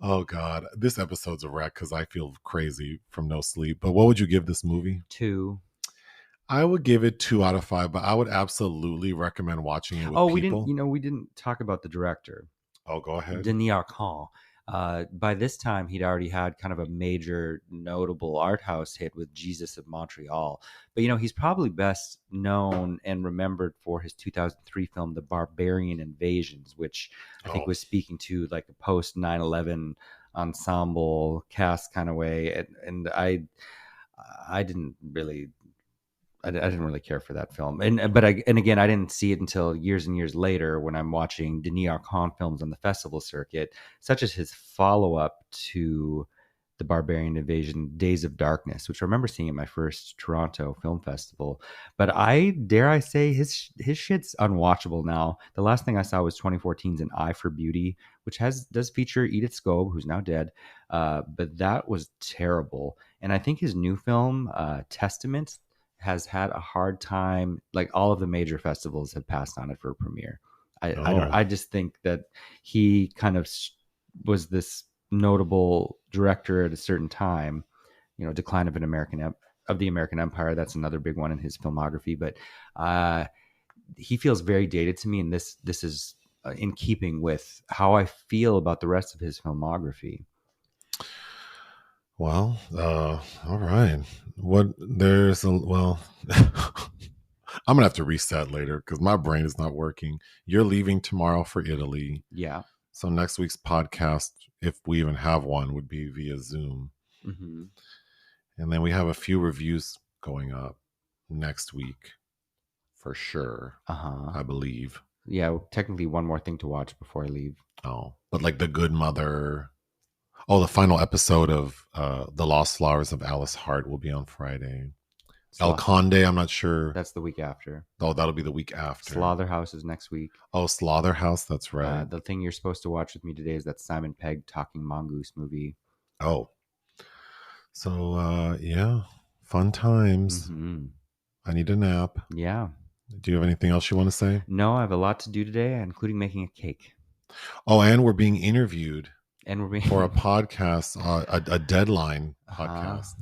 Oh, God. This episode's a wreck because I feel crazy from no sleep. But what would you give this movie? 2. I would give it 2 out of 5, but I would absolutely recommend watching it with people. We didn't talk about the director. Oh, go ahead. Denis Arcand. By this time, he'd already had kind of a major, notable art house hit with Jesus of Montreal. But, he's probably best known and remembered for his 2003 film, The Barbarian Invasions, which I think was speaking to like a post 9/11 ensemble cast kind of way. And I didn't really. I didn't really care for that film, and again, I didn't see it until years and years later when I'm watching Denis Arcand films on the festival circuit, such as his follow-up to The Barbarian Invasion, Days of Darkness, which I remember seeing at my first Toronto Film Festival. But I dare say his shit's unwatchable now. The last thing I saw was 2014's An Eye for Beauty, which does feature Edith Scobe, who's now dead, but that was terrible. And I think his new film, Testament, has had a hard time. Like, all of the major festivals have passed on it for a premiere. I just think that he kind of was this notable director at a certain time, decline of the American Empire. That's another big one in his filmography, but he feels very dated to me. And this is in keeping with how I feel about the rest of his filmography. Well, all right. I'm gonna have to reset later because my brain is not working. You're leaving tomorrow for Italy. Yeah. So next week's podcast, if we even have one, would be via Zoom. Mm-hmm. And then we have a few reviews going up next week for sure, Uh-huh. I believe. Yeah, technically one more thing to watch before I leave. Oh, but like The Good Mother. Oh, the final episode of The Lost Flowers of Alice Hart will be on Friday. El Conde, I'm not sure. That's the week after. Oh, that'll be the week after. Slaughterhouse is next week. Oh, Slaughterhouse, that's right. The thing you're supposed to watch with me today is that Simon Pegg talking mongoose movie. Oh. So, yeah, fun times. Mm-hmm. I need a nap. Yeah. Do you have anything else you want to say? No, I have a lot to do today, including making a cake. Oh, and we're being interviewed And we're being for a podcast, a deadline Uh-huh. podcast,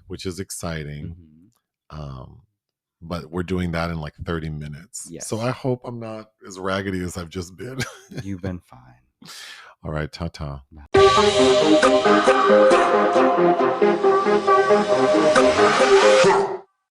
which is exciting. Mm-hmm. But we're doing that in like 30 minutes. Yes. So I hope I'm not as raggedy as I've just been. You've been fine. All right, ta-ta. Bye.